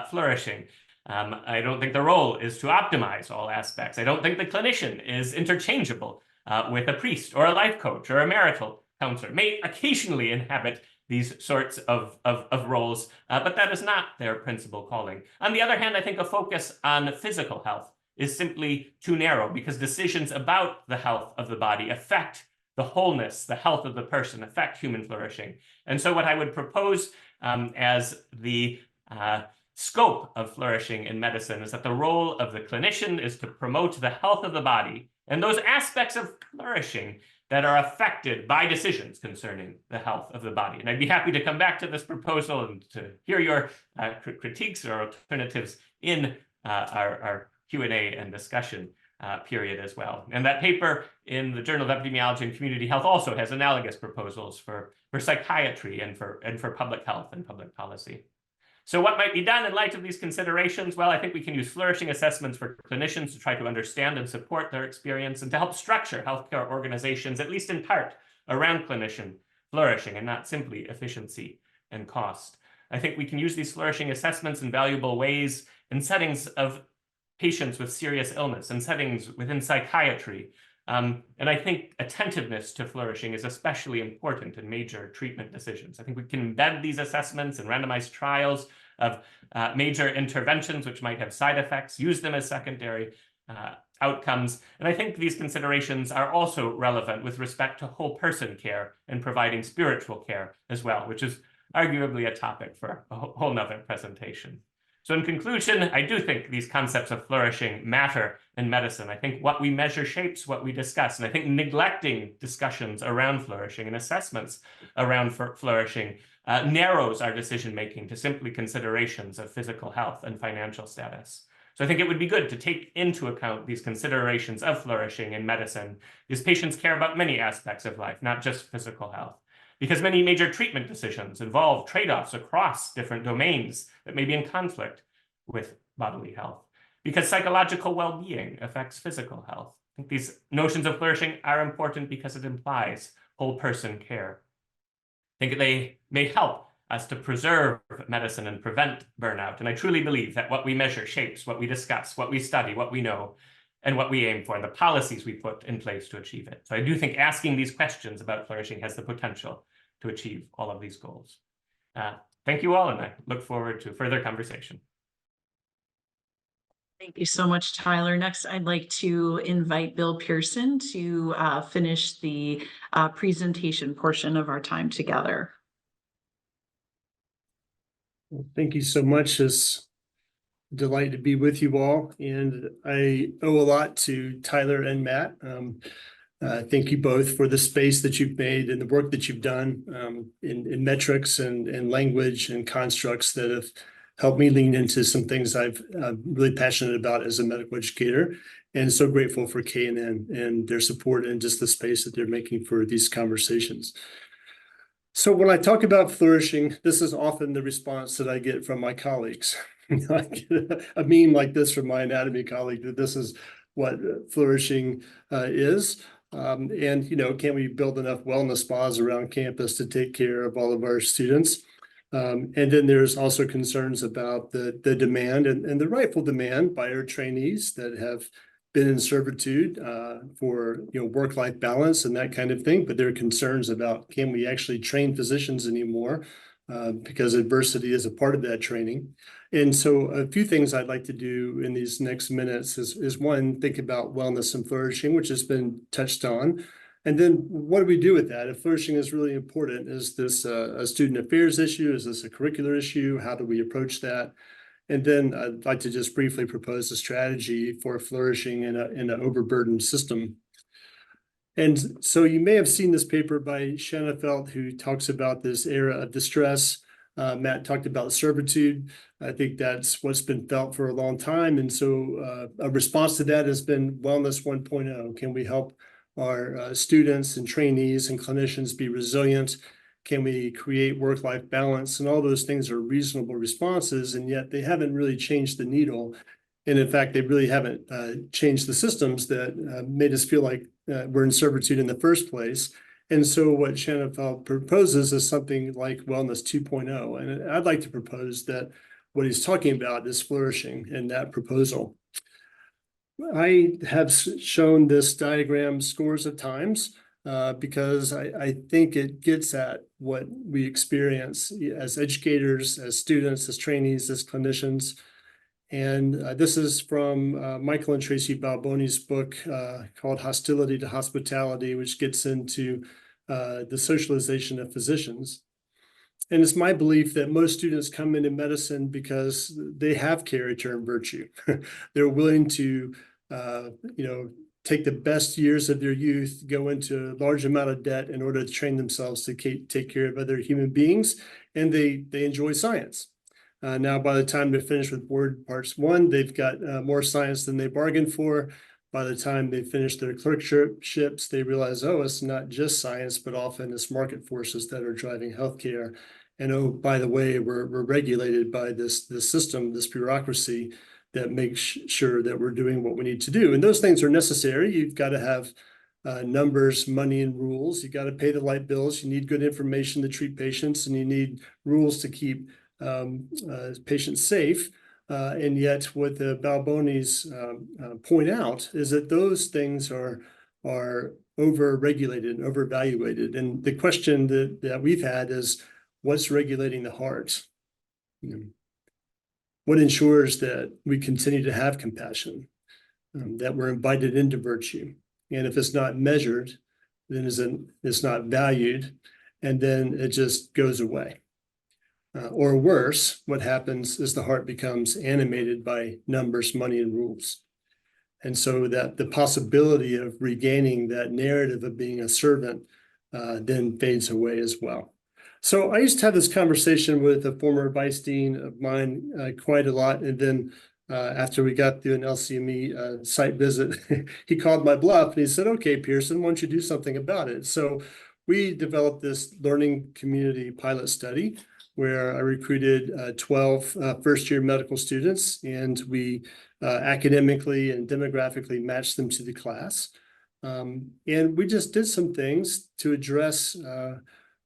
[SPEAKER 3] flourishing. I don't think the role is to optimize all aspects. I don't think the clinician is interchangeable with a priest or a life coach or a marital counselor. May occasionally inhabit these sorts of roles, but that is not their principal calling. On the other hand, I think a focus on physical health is simply too narrow because decisions about the health of the body affect the wholeness, the health of the person, affect human flourishing. And so what I would propose as the scope of flourishing in medicine is that the role of the clinician is to promote the health of the body and those aspects of flourishing that are affected by decisions concerning the health of the body. And I'd be happy to come back to this proposal and to hear your critiques or alternatives in our Q&A and discussion period as well. And that paper in the Journal of Epidemiology and Community Health also has analogous proposals for psychiatry and for public health and public policy. So what might be done in light of these considerations? Well, I think we can use flourishing assessments for clinicians to try to understand and support their experience and to help structure healthcare organizations, at least in part, around clinician flourishing and not simply efficiency and cost. I think we can use these flourishing assessments in valuable ways in settings of patients with serious illness and settings within psychiatry. And I think attentiveness to flourishing is especially important in major treatment decisions. I think we can embed these assessments in randomized trials of major interventions which might have side effects, use them as secondary outcomes. And I think these considerations are also relevant with respect to whole person care and providing spiritual care as well, which is arguably a topic for a whole nother presentation. So in conclusion, I do think these concepts of flourishing matter in medicine. I think what we measure shapes what we discuss. And I think neglecting discussions around flourishing and assessments around flourishing narrows our decision-making to simply considerations of physical health and financial status. So I think it would be good to take into account these considerations of flourishing in medicine, because patients care about many aspects of life, not just physical health. Because many major treatment decisions involve trade-offs across different domains that may be in conflict with bodily health. Because psychological well-being affects physical health. I think these notions of flourishing are important because it implies whole person care. I think they may help us to preserve medicine and prevent burnout. And I truly believe that what we measure shapes what we discuss, what we study, what we know, and what we aim for, and the policies we put in place to achieve it. So I do think asking these questions about flourishing has the potential to achieve all of these goals. Thank you all, and I look forward to further conversation.
[SPEAKER 1] Thank you so much, Tyler. Next, I'd like to invite Bill Pearson to finish the presentation portion of our time together.
[SPEAKER 4] Well, thank you so much. It's a delight to be with you all, and I owe a lot to Tyler and Matt. Thank you both for the space that you've made and the work that you've done in metrics and language and constructs that have helped me lean into some things I'm really passionate about as a medical educator, and so grateful for K&N and their support and just the space that they're making for these conversations. So when I talk about flourishing, this is often the response that I get from my colleagues. I get a meme like this from my anatomy colleague that this is what flourishing is. And, can we build enough wellness spas around campus to take care of all of our students? And then there's also concerns about the demand and the rightful demand by our trainees that have been in servitude for work-life balance and that kind of thing, but there are concerns about, can we actually train physicians anymore, because adversity is a part of that training. And so a few things I'd like to do in these next minutes is one, think about wellness and flourishing, which has been touched on. And then what do we do with that? If flourishing is really important, is this a student affairs issue? Is this a curricular issue? How do we approach that? And then I'd like to just briefly propose a strategy for flourishing in an overburdened system. And so you may have seen this paper by Schanefeld, who talks about this era of distress. Matt talked about servitude. I think that's what's been felt for a long time. And so a response to that has been Wellness 1.0. Can we help our students and trainees and clinicians be resilient? Can we create work-life balance? And all those things are reasonable responses, and yet they haven't really changed the needle. And in fact, they really haven't changed the systems that made us feel like we're in servitude in the first place. And so what Schanefeld proposes is something like Wellness 2.0. And I'd like to propose that what he's talking about is flourishing in that proposal. I have shown this diagram scores of times because I think it gets at what we experience as educators, as students, as trainees, as clinicians. And this is from Michael and Tracy Balboni's book called Hostility to Hospitality, which gets into the socialization of physicians. And it's my belief that most students come into medicine because they have character and virtue. They're willing to, take the best years of their youth, go into a large amount of debt in order to train themselves to take care of other human beings, and they enjoy science. Now, by the time they're finished with board parts 1, they've got more science than they bargained for. By the time they finish their clerkships, they realize, oh, it's not just science, but often it's market forces that are driving healthcare. And oh, by the way, we're regulated by this system, this bureaucracy that makes sure that we're doing what we need to do. And those things are necessary. You've got to have numbers, money, and rules. You got to pay the light bills. You need good information to treat patients, and you need rules to keep patient safe. And yet what the Balbonis point out is that those things are over-regulated and over-evaluated. And the question that we've had is, what's regulating the heart? What ensures that we continue to have compassion, that we're invited into virtue? And if it's not measured, then it's not valued, and then it just goes away. Or worse, what happens is the heart becomes animated by numbers, money, and rules. And so that the possibility of regaining that narrative of being a servant then fades away as well. So I used to have this conversation with a former vice dean of mine quite a lot. And then after we got through an LCME site visit, he called my bluff and he said, okay, Pearson, why don't you do something about it? So we developed this learning community pilot study where I recruited 12 first-year medical students, and we academically and demographically matched them to the class. And we just did some things to address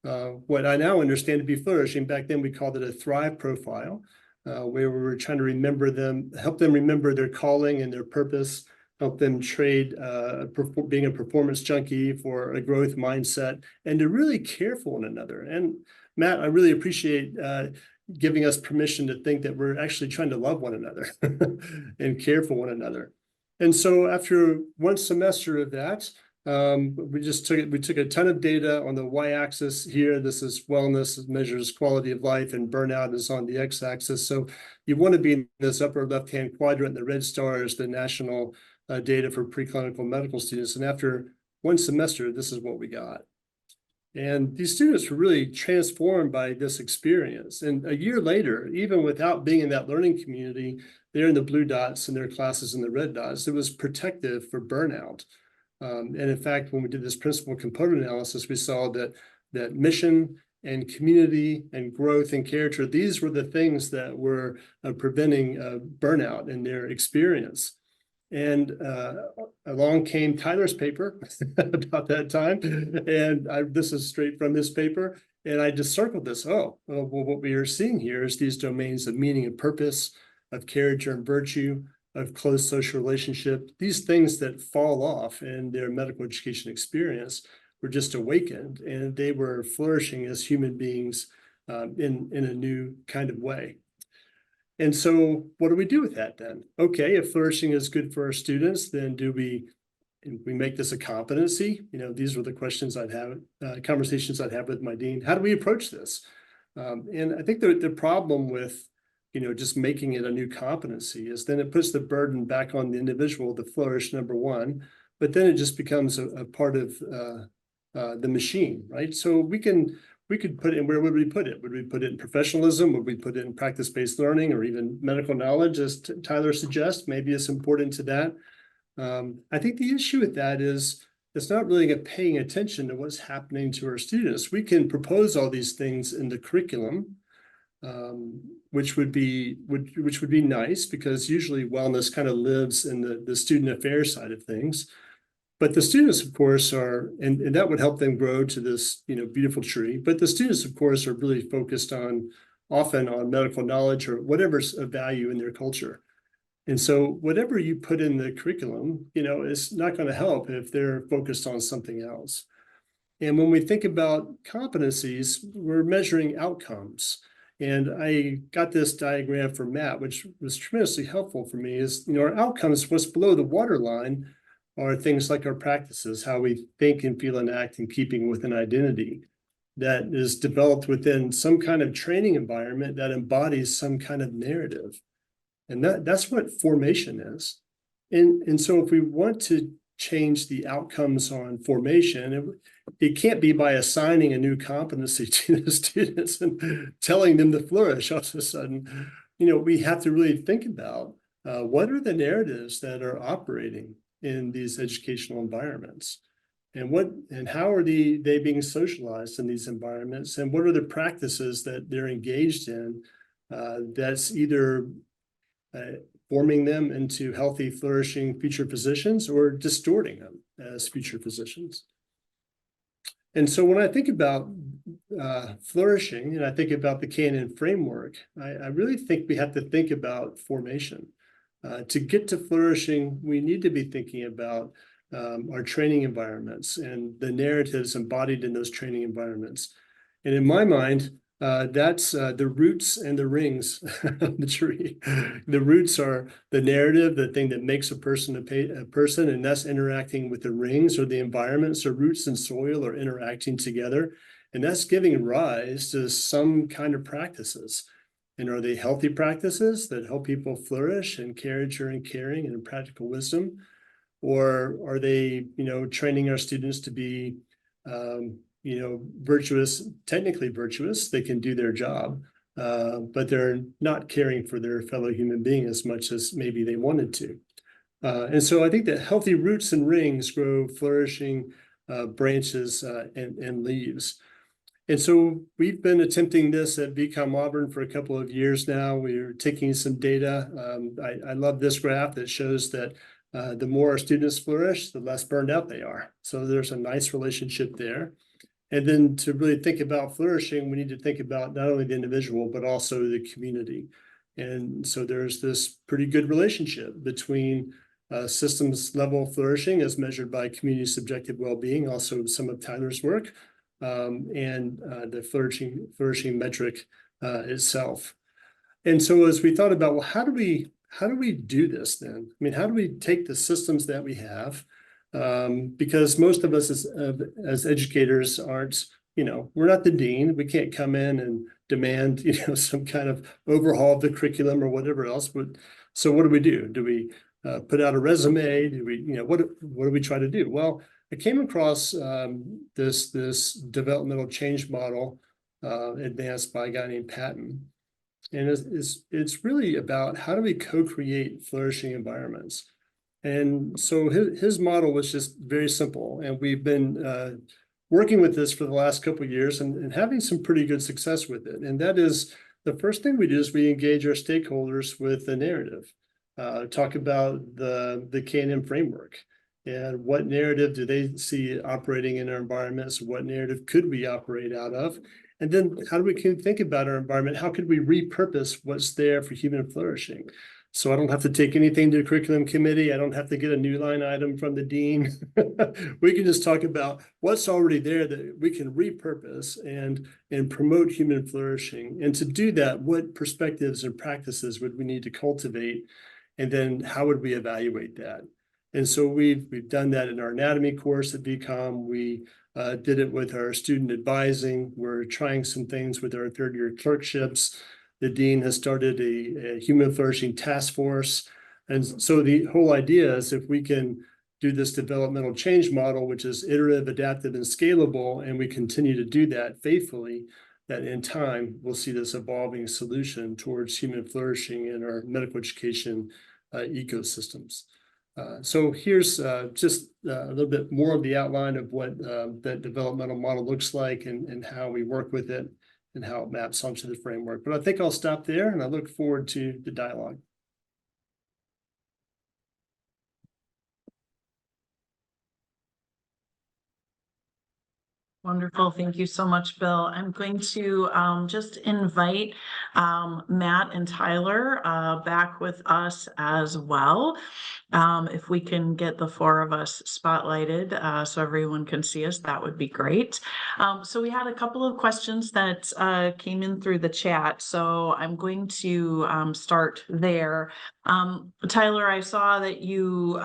[SPEAKER 4] what I now understand to be flourishing. Back then, we called it a Thrive profile, where we were trying to remember them, help them remember their calling and their purpose, help them trade being a performance junkie for a growth mindset, and to really care for one another. And Matt, I really appreciate giving us permission to think that we're actually trying to love one another and care for one another. And so after one semester of that, we took a ton of data on the y-axis here. This is wellness, it measures quality of life, and burnout is on the x-axis. So you want to be in this upper left-hand quadrant. The red star is the national data for preclinical medical students. And after one semester, this is what we got. And these students were really transformed by this experience. And a year later, even without being in that learning community, they're in the blue dots and their classes in the red dots. It was protective for burnout. And in fact, when we did this principal component analysis, we saw that mission and community and growth and character, these were the things that were preventing burnout in their experience. And along came Tyler's paper about that time. And this is straight from his paper. And I just circled this. Well, what we are seeing here is these domains of meaning and purpose, of character and virtue, of close social relationship. These things that fall off in their medical education experience were just awakened, and they were flourishing as human beings in a new kind of way. And so what do we do with that then? Okay, if flourishing is good for our students, then do we make this a competency? These were the questions I'd have, conversations I'd have with my dean. How do we approach this? And I think the problem with, just making it a new competency is then it puts the burden back on the individual to flourish, number one, but then it just becomes a part of the machine, right? So we could put it in, where would we put it? Would we put it in professionalism? Would we put it in practice-based learning, or even medical knowledge, as Tyler suggests? Maybe it's important to that. I think the issue with that is it's not really paying attention to what's happening to our students. We can propose all these things in the curriculum, which would be nice, because usually wellness kind of lives in the student affairs side of things. But the students, of course, are, and that would help them grow to this, beautiful tree. But the students, of course, are really focused often on medical knowledge or whatever's of value in their culture. And so whatever you put in the curriculum, is not going to help if they're focused on something else. And when we think about competencies, we're measuring outcomes. And I got this diagram from Matt, which was tremendously helpful for me, is, our outcomes, what's below the waterline, are things like our practices, how we think and feel and act in keeping with an identity that is developed within some kind of training environment that embodies some kind of narrative. And that's what formation is. And so if we want to change the outcomes on formation, it can't be by assigning a new competency to the students and telling them to flourish all of a sudden. We have to really think about what are the narratives that are operating in these educational environments, and how are they being socialized in these environments, and what are the practices that they're engaged in that's either forming them into healthy, flourishing future physicians or distorting them as future physicians. And so when I think about flourishing, and I think about the Cannon framework, I really think we have to think about formation. To get to flourishing, we need to be thinking about our training environments and the narratives embodied in those training environments. And in my mind, that's the roots and the rings of the tree. The roots are the narrative, the thing that makes a person a person, and that's interacting with the rings or the environment. So roots and soil are interacting together, and that's giving rise to some kind of practices. And are they healthy practices that help people flourish in character and caring and in practical wisdom? Or are they, training our students to be, virtuous, technically virtuous? They can do their job, but they're not caring for their fellow human being as much as maybe they wanted to. And so I think that healthy roots and rings grow flourishing branches and leaves. And so we've been attempting this at VCOM Auburn for a couple of years now. We're taking some data. I love this graph that shows that the more our students flourish, the less burned out they are. So there's a nice relationship there. And then to really think about flourishing, we need to think about not only the individual, but also the community. And so there's this pretty good relationship between systems level flourishing as measured by community subjective well-being, also some of Tyler's work, and the flourishing metric itself. And so as we thought about, well, how do we do this then? I mean, how do we take the systems that we have? Because most of us as educators aren't, we're not the dean. We can't come in and demand, some kind of overhaul of the curriculum or whatever else. But so what do? Do we put out a resume? Do we, what do we try to do? Well, I came across this developmental change model advanced by a guy named Patton. And it's really about how do we co-create flourishing environments. And so his model was just very simple. And we've been working with this for the last couple of years and having some pretty good success with it. And that is the first thing we do is we engage our stakeholders with the narrative, talk about the Cannon framework. And what narrative do they see operating in our environments? What narrative could we operate out of? And then how do we think about our environment? How could we repurpose what's there for human flourishing? So I don't have to take anything to the curriculum committee. I don't have to get a new line item from the dean. We can just talk about what's already there that we can repurpose and promote human flourishing. And to do that, what perspectives and practices would we need to cultivate? And then how would we evaluate that? And so we've done that in our anatomy course at VCOM. We did it with our student advising. We're trying some things with our third-year clerkships. The dean has started a human flourishing task force. And so the whole idea is if we can do this developmental change model, which is iterative, adaptive, and scalable, and we continue to do that faithfully, that in time, we'll see this evolving solution towards human flourishing in our medical education ecosystems. So here's just a little bit more of the outline of what that developmental model looks like and how we work with it and how it maps onto the framework. But I think I'll stop there and I look forward to the dialogue.
[SPEAKER 1] Wonderful. Thank you so much, Bill. I'm going to just invite Matt and Tyler back with us as well. If we can get the four of us spotlighted so everyone can see us, that would be great. So we had a couple of questions that came in through the chat. So I'm going to start there. Tyler, I saw that you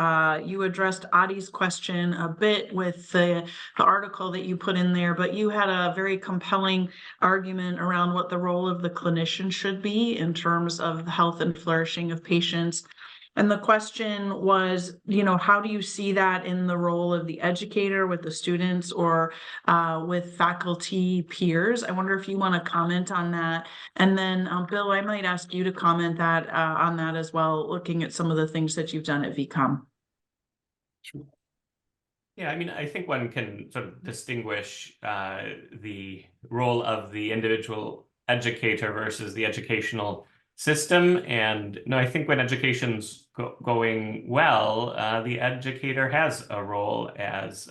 [SPEAKER 1] addressed Adi's question a bit with the article that you put in there, but you had a very compelling argument around what the role of the clinician should be in terms of the health and flourishing of patients. And the question was, how do you see that in the role of the educator with the students or with faculty peers? I wonder if you want to comment on that. And then, Bill, I might ask you to comment on that as well, looking at some of the things that you've done at VCOM.
[SPEAKER 4] Sure.
[SPEAKER 3] Yeah, I mean, I think one can sort of distinguish the role of the individual educator versus the educational system. And I think when education's going well, the educator has a role as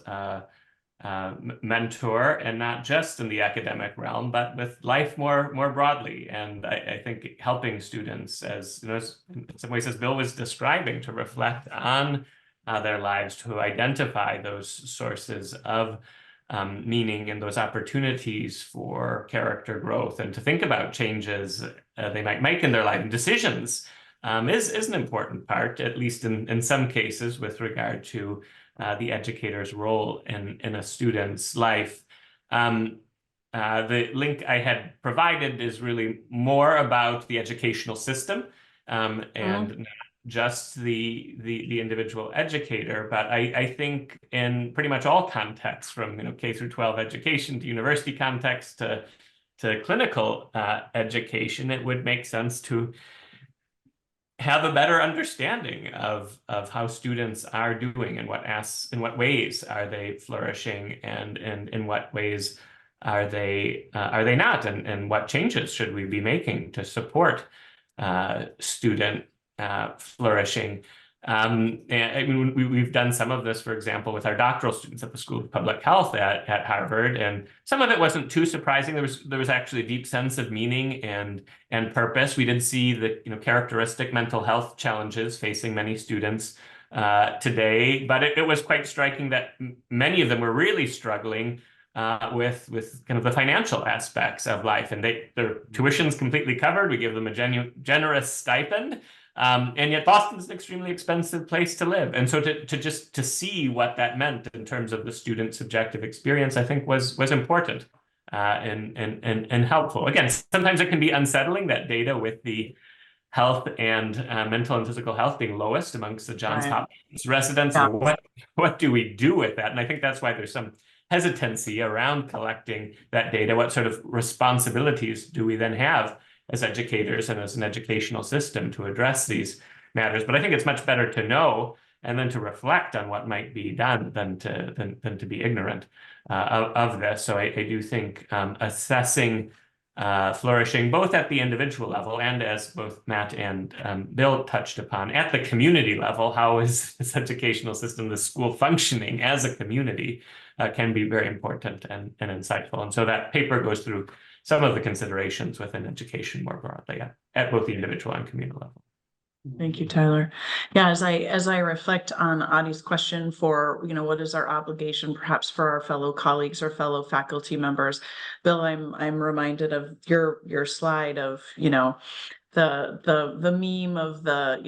[SPEAKER 3] mentor, and not just in the academic realm, but with life more broadly. And I think helping students, as you know, in some ways, as Bill was describing, to reflect on their lives, to identify those sources of meaning and those opportunities for character growth, and to think about changes they might make in their life and decisions is an important part, at least in some cases, with regard to the educator's role in a student's life. The link I had provided is really more about the educational system and not just the individual educator, but I think in pretty much all contexts, from K through 12 education to university context to clinical education, it would make sense to have a better understanding of how students are doing, and in what ways are they flourishing, and in what ways are they not, and what changes should we be making to support student flourishing. And I mean, we've done some of this, for example, with our doctoral students at the School of Public Health at Harvard, and some of it wasn't too surprising. There was actually a deep sense of meaning and purpose. We did see the characteristic mental health challenges facing many students today, but it was quite striking that many of them were really struggling with kind of the financial aspects of life, and their tuition's completely covered. We give them a generous stipend. And yet Boston's an extremely expensive place to live. And so to see what that meant in terms of the student subjective experience, I think was important and helpful. Again, sometimes it can be unsettling, that data with the health and mental and physical health being lowest amongst the Johns Hopkins residents.
[SPEAKER 1] Yeah.
[SPEAKER 3] What do we do with that? And I think that's why there's some hesitancy around collecting that data. What sort of responsibilities do we then have as educators and as an educational system to address these matters? But I think it's much better to know and then to reflect on what might be done than to be ignorant of this. So I do think assessing flourishing, both at the individual level and, as both Matt and Bill touched upon, at the community level, how is this educational system, the school, functioning as a community, can be very important and insightful. And so that paper goes through some of the considerations within education more broadly at both the individual and communal level.
[SPEAKER 1] Thank you, Tyler. Yeah, as I reflect on Adi's question for, what is our obligation perhaps for our fellow colleagues or fellow faculty members, Bill, I'm reminded of your slide of, the meme of the,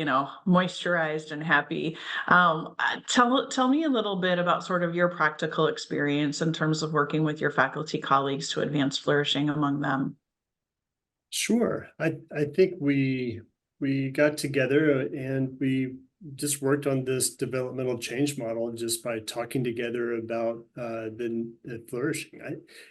[SPEAKER 1] moisturized and happy. Tell me a little bit about sort of your practical experience in terms of working with your faculty colleagues to advance flourishing among them.
[SPEAKER 4] Sure. I think we got together and we just worked on this developmental change model just by talking together about the flourishing.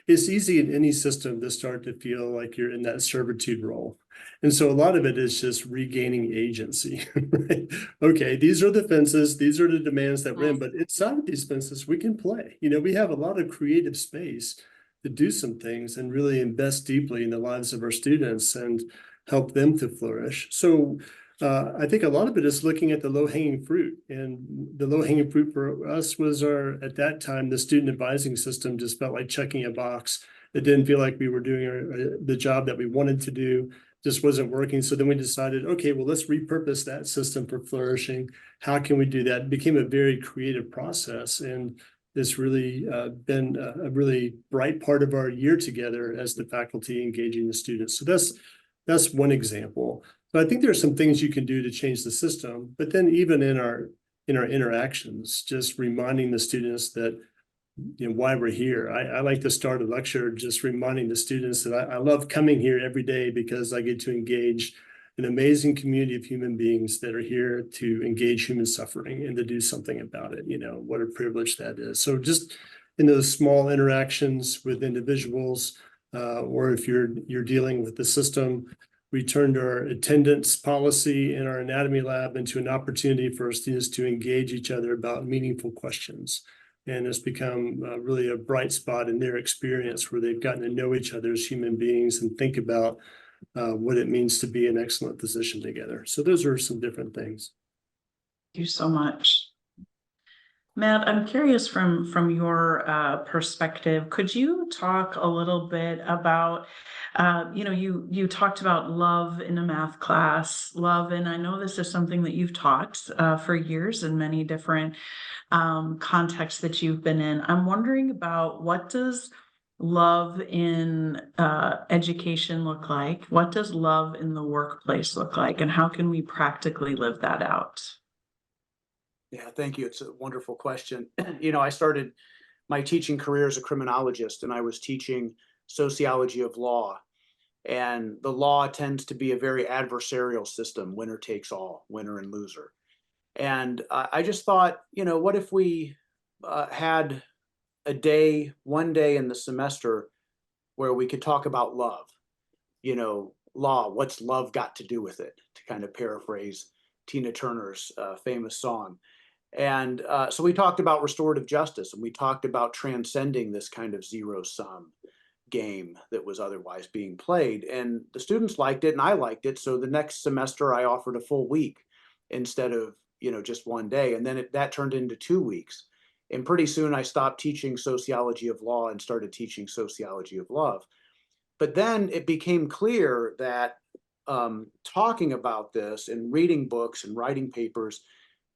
[SPEAKER 4] It's easy in any system to start to feel like you're in that servitude role. And so a lot of it is just regaining agency, right? Okay, these are the fences, these are the demands that we're in, but inside of these fences, we can play. We have a lot of creative space to do some things and really invest deeply in the lives of our students and help them to flourish. So I think a lot of it is looking at the low-hanging fruit, and the low-hanging fruit for us was at that time, the student advising system just felt like checking a box. It didn't feel like we were doing the job that we wanted to do, just wasn't working. So then we decided, okay, well, let's repurpose that system for flourishing. How can we do that? It became a very creative process, and it's really been a really bright part of our year together as the faculty engaging the students. So that's one example. But I think there are some things you can do to change the system. But then even in our interactions, just reminding the students that why we're here. I like to start a lecture just reminding the students that I love coming here every day because I get to engage an amazing community of human beings that are here to engage human suffering and to do something about it. What a privilege that is. So just in those small interactions with individuals, or if you're dealing with the system, we turned our attendance policy in our anatomy lab into an opportunity for our students to engage each other about meaningful questions. And it's become really a bright spot in their experience where they've gotten to know each other as human beings and think about what it means to be an excellent physician together. So those are some different things.
[SPEAKER 1] Thank you so much. Matt, I'm curious from your perspective, could you talk a little bit about, you talked about love in a math class, love, and I know this is something that you've taught for years in many different contexts that you've been in. I'm wondering about, what does love in education look like? What does love in the workplace look like? And how can we practically live that out?
[SPEAKER 2] Yeah, thank you. It's a wonderful question. I started my teaching career as a criminologist, and I was teaching sociology of law. And the law tends to be a very adversarial system, winner takes all, winner and loser. And I just thought, what if we had one day in the semester where we could talk about love? Law, what's love got to do with it? To kind of paraphrase Tina Turner's famous song. And so we talked about restorative justice, and we talked about transcending this kind of zero sum game that was otherwise being played. And the students liked it, and I liked it. So the next semester, I offered a full week instead of just one day, and then that turned into 2 weeks. And pretty soon, I stopped teaching sociology of law and started teaching sociology of love. But then it became clear that talking about this and reading books and writing papers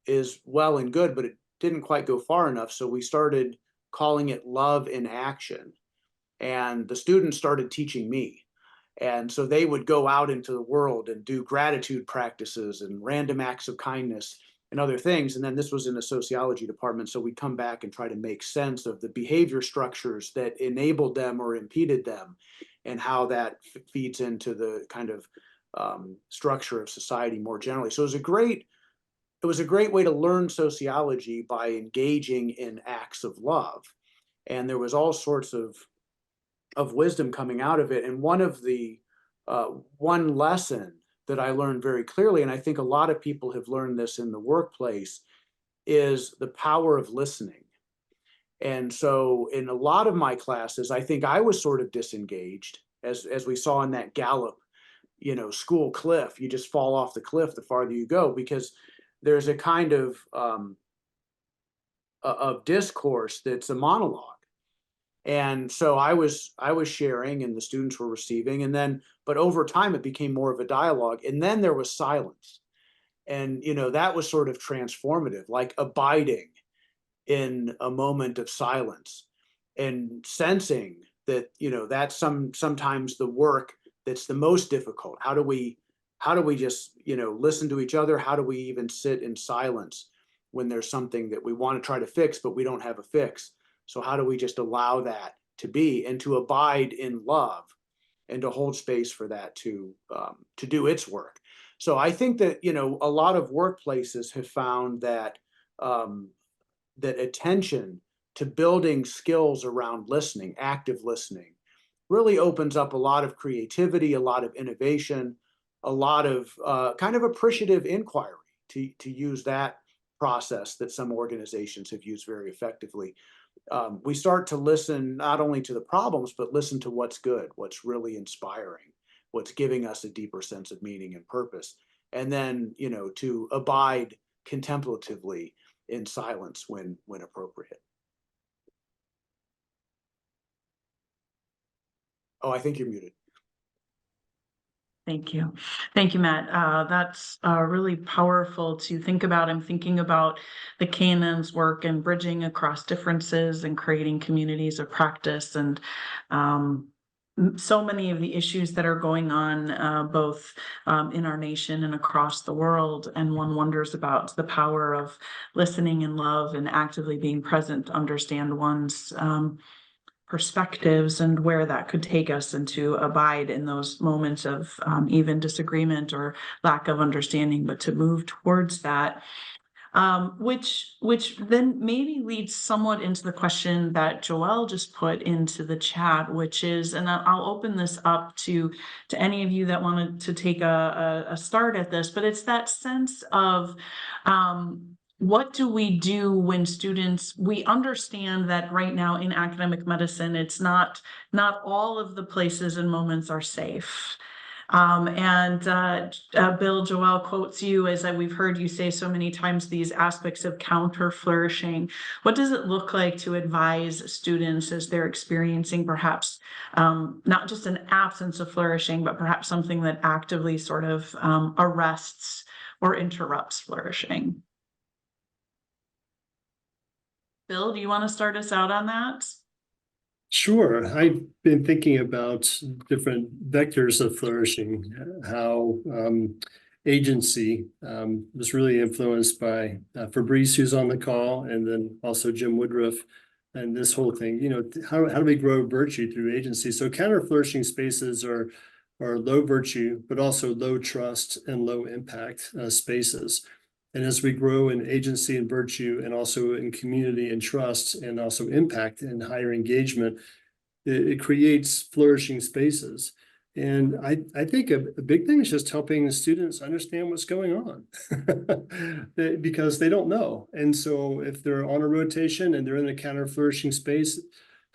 [SPEAKER 2] is well and good, but it didn't quite go far enough. So we started calling it love in action. And the students started teaching me. And so they would go out into the world and do gratitude practices and random acts of kindness and other things. And then this was in the sociology department. So we'd come back and try to make sense of the behavior structures that enabled them or impeded them, and how that feeds into the kind of structure of society more generally. So it was a great way to learn sociology by engaging in acts of love. And there was all sorts of wisdom coming out of it. And one lesson that I learned very clearly, and I think a lot of people have learned this in the workplace, is the power of listening. And so in a lot of my classes, I think I was sort of disengaged, as we saw in that Gallup, school cliff. You just fall off the cliff the farther you go, because there's a kind of discourse that's a monologue. And so I was sharing, and the students were receiving, but over time it became more of a dialogue, and then there was silence. And that was sort of transformative, like abiding in a moment of silence and sensing that that's sometimes the work that's the most difficult. How do we just listen to each other? How do we even sit in silence when there's something that we want to try to fix, but we don't have a fix? So how do we just allow that to be, and to abide in love, and to hold space for that to do its work? So I think that a lot of workplaces have found that that attention to building skills around listening, active listening, really opens up a lot of creativity, a lot of innovation, a lot of kind of appreciative inquiry, to use that process that some organizations have used very effectively. We start to listen not only to the problems, but listen to what's good, what's really inspiring, what's giving us a deeper sense of meaning and purpose. And then, to abide contemplatively in silence when appropriate. Oh, I think you're muted.
[SPEAKER 1] Thank you. Thank you, Matt. That's really powerful to think about. I'm thinking about the Canaan's work and bridging across differences and creating communities of practice, and so many of the issues that are going on both in our nation and across the world. And one wonders about the power of listening and love and actively being present to understand one's perspectives and where that could take us, and to abide in those moments of even disagreement or lack of understanding, but to move towards that. Which then maybe leads somewhat into the question that Joelle just put into the chat, which is, and I'll open this up to any of you that wanted to take a start at this, but it's that sense of what do we do when we understand that right now in academic medicine, it's not all of the places and moments are safe. Bill Joel quotes you as we've heard you say so many times, these aspects of counter flourishing. What does it look like to advise students as they're experiencing perhaps not just an absence of flourishing, but perhaps something that actively sort of arrests or interrupts flourishing? Bill, do you want to start us out on that?
[SPEAKER 4] Sure. I've been thinking about different vectors of flourishing, how agency was really influenced by Fabrice, who's on the call, and then also Jim Woodruff, and this whole thing. How do we grow virtue through agency? So counter flourishing spaces are low virtue, but also low trust and low impact spaces. And as we grow in agency and virtue, and also in community and trust, and also impact and higher engagement, it creates flourishing spaces. And I think a big thing is just helping the students understand what's going on because they don't know. And so if they're on a rotation and they're in a counter flourishing space,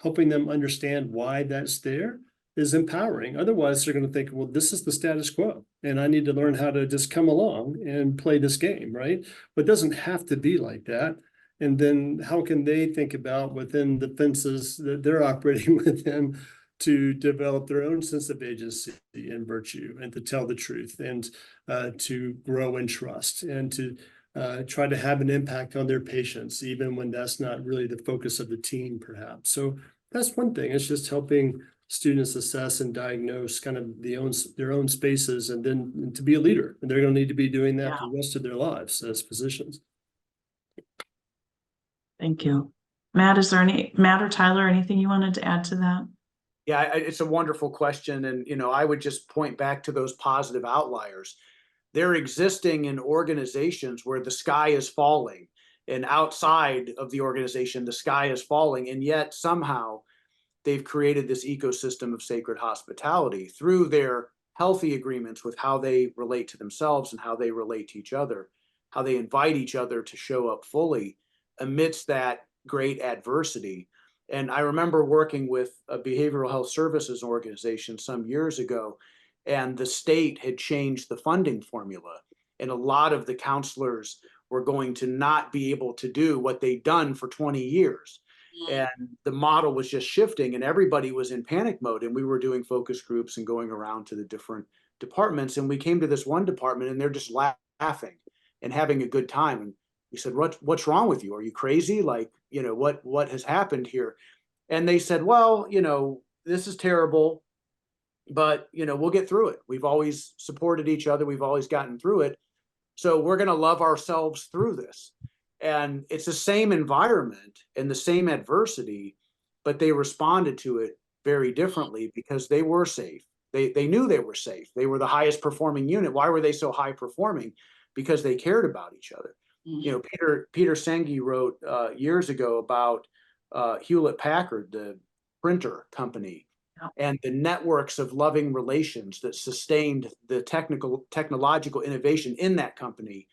[SPEAKER 4] helping them understand why that's there is empowering. Otherwise, they're going to think, well, this is the status quo, and I need to learn how to just come along and play this game, right? But it doesn't have to be like that. And then how can they think about within the fences that they're operating within to develop their own sense of agency and virtue, and to tell the truth, and to grow in trust, and to try to have an impact on their patients, even when that's not really the focus of the team, perhaps. So that's one thing. It's just helping students assess and diagnose kind of their own spaces, and then to be a leader. And they're going to need to be doing that for the rest of their lives as physicians.
[SPEAKER 1] Thank you. Matt, Matt or Tyler, anything you wanted to add to that?
[SPEAKER 2] Yeah, it's a wonderful question. And, I would just point back to those positive outliers. They're existing in organizations where the sky is falling, and outside of the organization, the sky is falling. And yet somehow they've created this ecosystem of sacred hospitality through their healthy agreements with how they relate to themselves and how they relate to each other, how they invite each other to show up fully amidst that great adversity. And I remember working with a behavioral health services organization some years ago, and the state had changed the funding formula. And a lot of the counselors were going to not be able to do what they'd done for 20 years. And the model was just shifting, and everybody was in panic mode. And we were doing focus groups and going around to the different departments. And we came to this one department, and they're just laughing and having a good time. And we said, what's wrong with you? Are you crazy? Like, what has happened here? And they said, well, this is terrible, but, we'll get through it. We've always supported each other. We've always gotten through it. So we're going to love ourselves through this. And it's the same environment and the same adversity, but they responded to it very differently because they were safe. They knew they were safe. They were the highest performing unit. Why were they so high performing? Because they cared about each other. Peter Senge wrote years ago about Hewlett Packard, the printer company, and the networks of loving relations that sustained the technological innovation in that company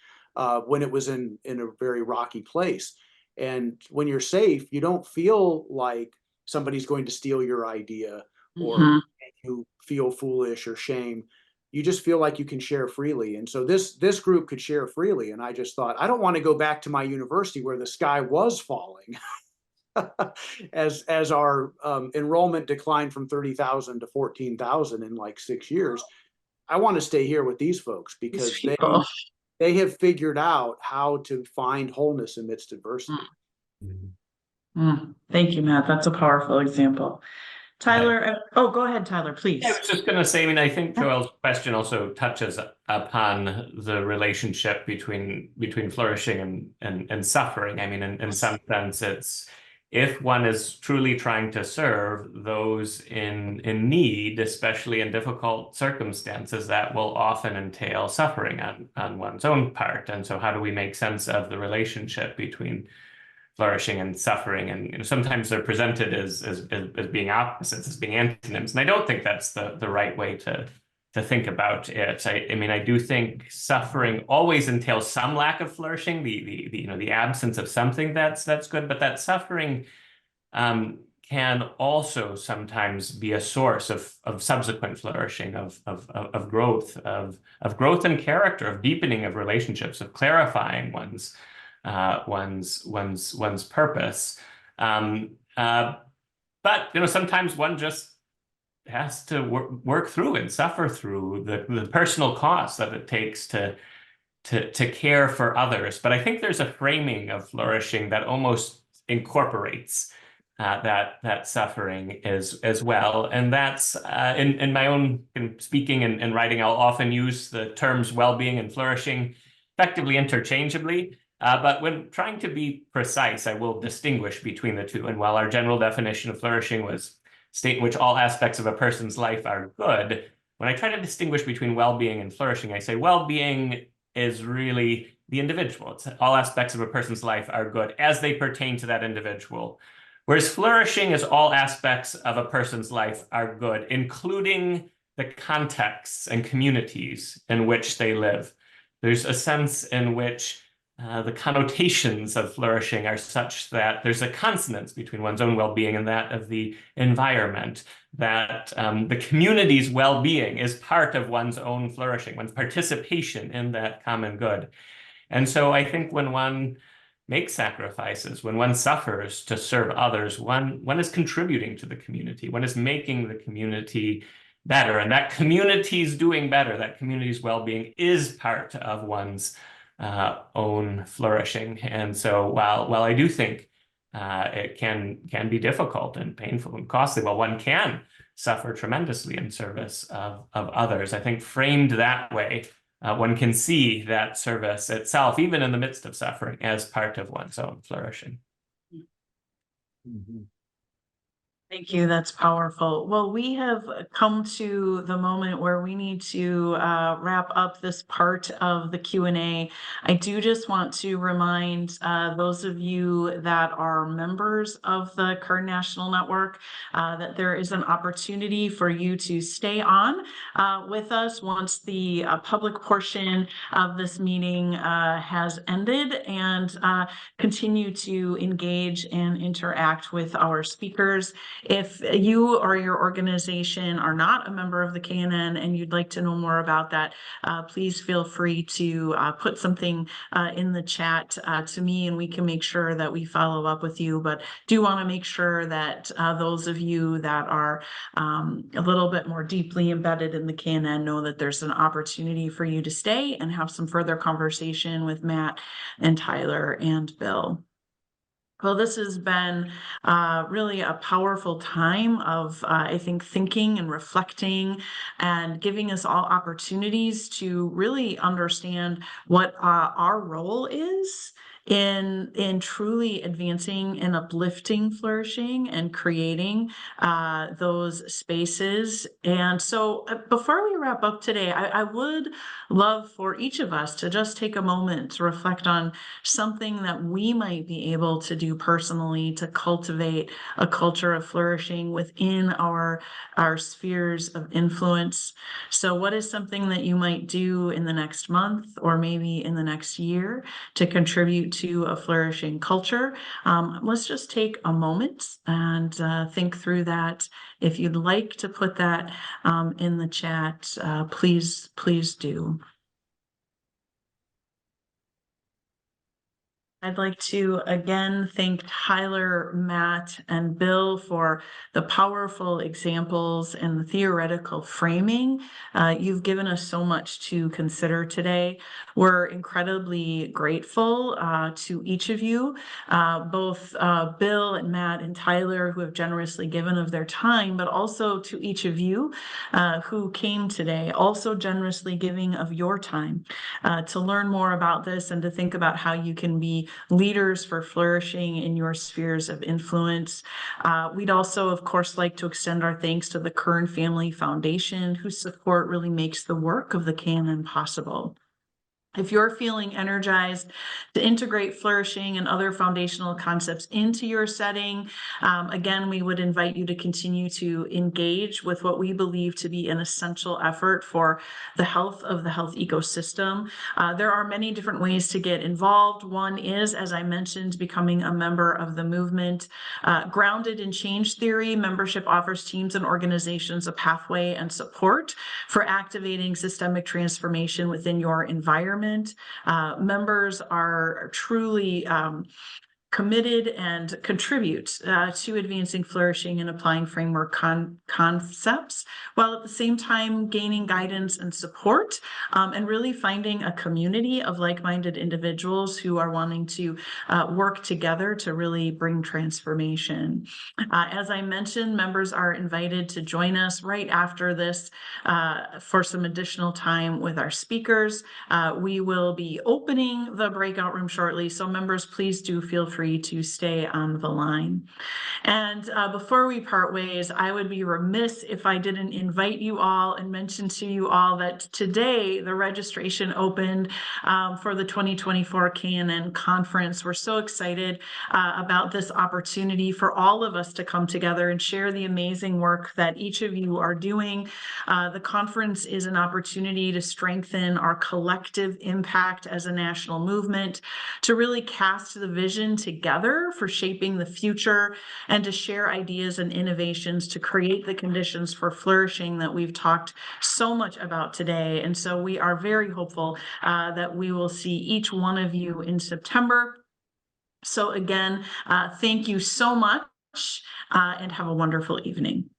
[SPEAKER 2] when it was in a very rocky place. And when you're safe, you don't feel like somebody's going to steal your idea or make you feel foolish or shame. You just feel like you can share freely. And so this group could share freely. And I just thought, I don't want to go back to my university where the sky was falling as our enrollment declined from 30,000 to 14,000 in like 6 years. I want to stay here with these folks because they have figured out how to find wholeness amidst adversity.
[SPEAKER 1] Thank you, Matt. That's a powerful example. Tyler, go ahead, Tyler, please.
[SPEAKER 3] I was just going to say, I think Joel's question also touches upon the relationship between flourishing and suffering. In some sense, it's if one is truly trying to serve those in need, especially in difficult circumstances, that will often entail suffering on one's own part. And so how do we make sense of the relationship between flourishing and suffering? And sometimes they're presented as being opposites, as being antonyms. And I don't think that's the right way to think about it. I do think suffering always entails some lack of flourishing, the absence of something that's good, but that suffering can can also sometimes be a source of subsequent flourishing, of growth, of growth in character, of deepening of relationships, of clarifying one's purpose. But sometimes one just has to work through and suffer through the personal cost that it takes to care for others. But I think there's a framing of flourishing that almost incorporates that suffering as well. And that's in my own speaking and writing, I'll often use the terms well-being and flourishing effectively interchangeably. But when trying to be precise, I will distinguish between the two. And while our general definition of flourishing was state in which all aspects of a person's life are good, when I try to distinguish between well-being and flourishing, I say well-being is really the individual. It's all aspects of a person's life are good as they pertain to that individual. Whereas flourishing is all aspects of a person's life are good, including the contexts and communities in which they live. There's a sense in which the connotations of flourishing are such that there's a consonance between one's own well-being and that of the environment, that the community's well-being is part of one's own flourishing, one's participation in that common good. And so I think when one makes sacrifices, when one suffers to serve others, one is contributing to the community, one is making the community better, and that community's doing better, that community's well-being is part of one's own flourishing. And so while I do think it can be difficult and painful and costly, well, one can suffer tremendously in service of others. I think framed that way, one can see that service itself, even in the midst of suffering, as part of one's own flourishing.
[SPEAKER 2] Mhm.
[SPEAKER 1] Thank you. That's powerful. Well, we have come to the moment where we need to wrap up this part of the Q&A. I do just want to remind those of you that are members of the Kern National Network that there is an opportunity for you to stay on with us once the public portion of this meeting has ended, and continue to engage and interact with our speakers. If you or your organization are not a member of the KNN and you'd like to know more about that, please feel free to put something in the chat to me, and we can make sure that we follow up with you. But do want to make sure that those of you that are a little bit more deeply embedded in the KNN know that there's an opportunity for you to stay and have some further conversation with Matt and Tyler and Bill. Well, this has been really a powerful time of, I think, thinking and reflecting and giving us all opportunities to really understand what our role is in truly advancing and uplifting flourishing and creating those spaces. And so before we wrap up today, I would love for each of us to just take a moment to reflect on something that we might be able to do personally to cultivate a culture of flourishing within our spheres of influence. So what is something that you might do in the next month or maybe in the next year to contribute to a flourishing culture? Let's just take a moment and think through that. If you'd like to put that in the chat, please do. I'd like to again thank Tyler, Matt, and Bill for the powerful examples and the theoretical framing. You've given us so much to consider today. We're incredibly grateful to each of you, both Bill and Matt and Tyler, who have generously given of their time, but also to each of you who came today, also generously giving of your time to learn more about this and to think about how you can be leaders for flourishing in your spheres of influence. We'd also, of course, like to extend our thanks to the Kern Family Foundation, whose support really makes the work of the KNN possible. If you're feeling energized to integrate flourishing and other foundational concepts into your setting, again, we would invite you to continue to engage with what we believe to be an essential effort for the health of the health ecosystem. There are many different ways to get involved. One is, as I mentioned, becoming a member of the movement. Grounded in change theory, membership offers teams and organizations a pathway and support for activating systemic transformation within your environment. Members are truly committed and contribute to advancing flourishing and applying framework concepts, while at the same time gaining guidance and support, and really finding a community of like-minded individuals who are wanting to work together to really bring transformation. As I mentioned, members are invited to join us right after this for some additional time with our speakers. We will be opening the breakout room shortly, so members, please do feel free to stay on the line. And before we part ways, I would be remiss if I didn't invite you all and mention to you all that today the registration opened for the 2024 KNN conference. We're so excited about this opportunity for all of us to come together and share the amazing work that each of you are doing. The conference is an opportunity to strengthen our collective impact as a national movement, to really cast the vision together for shaping the future, and to share ideas and innovations to create the conditions for flourishing that we've talked so much about today. And so we are very hopeful that we will see each one of you in September. So again, thank you so much and have a wonderful evening.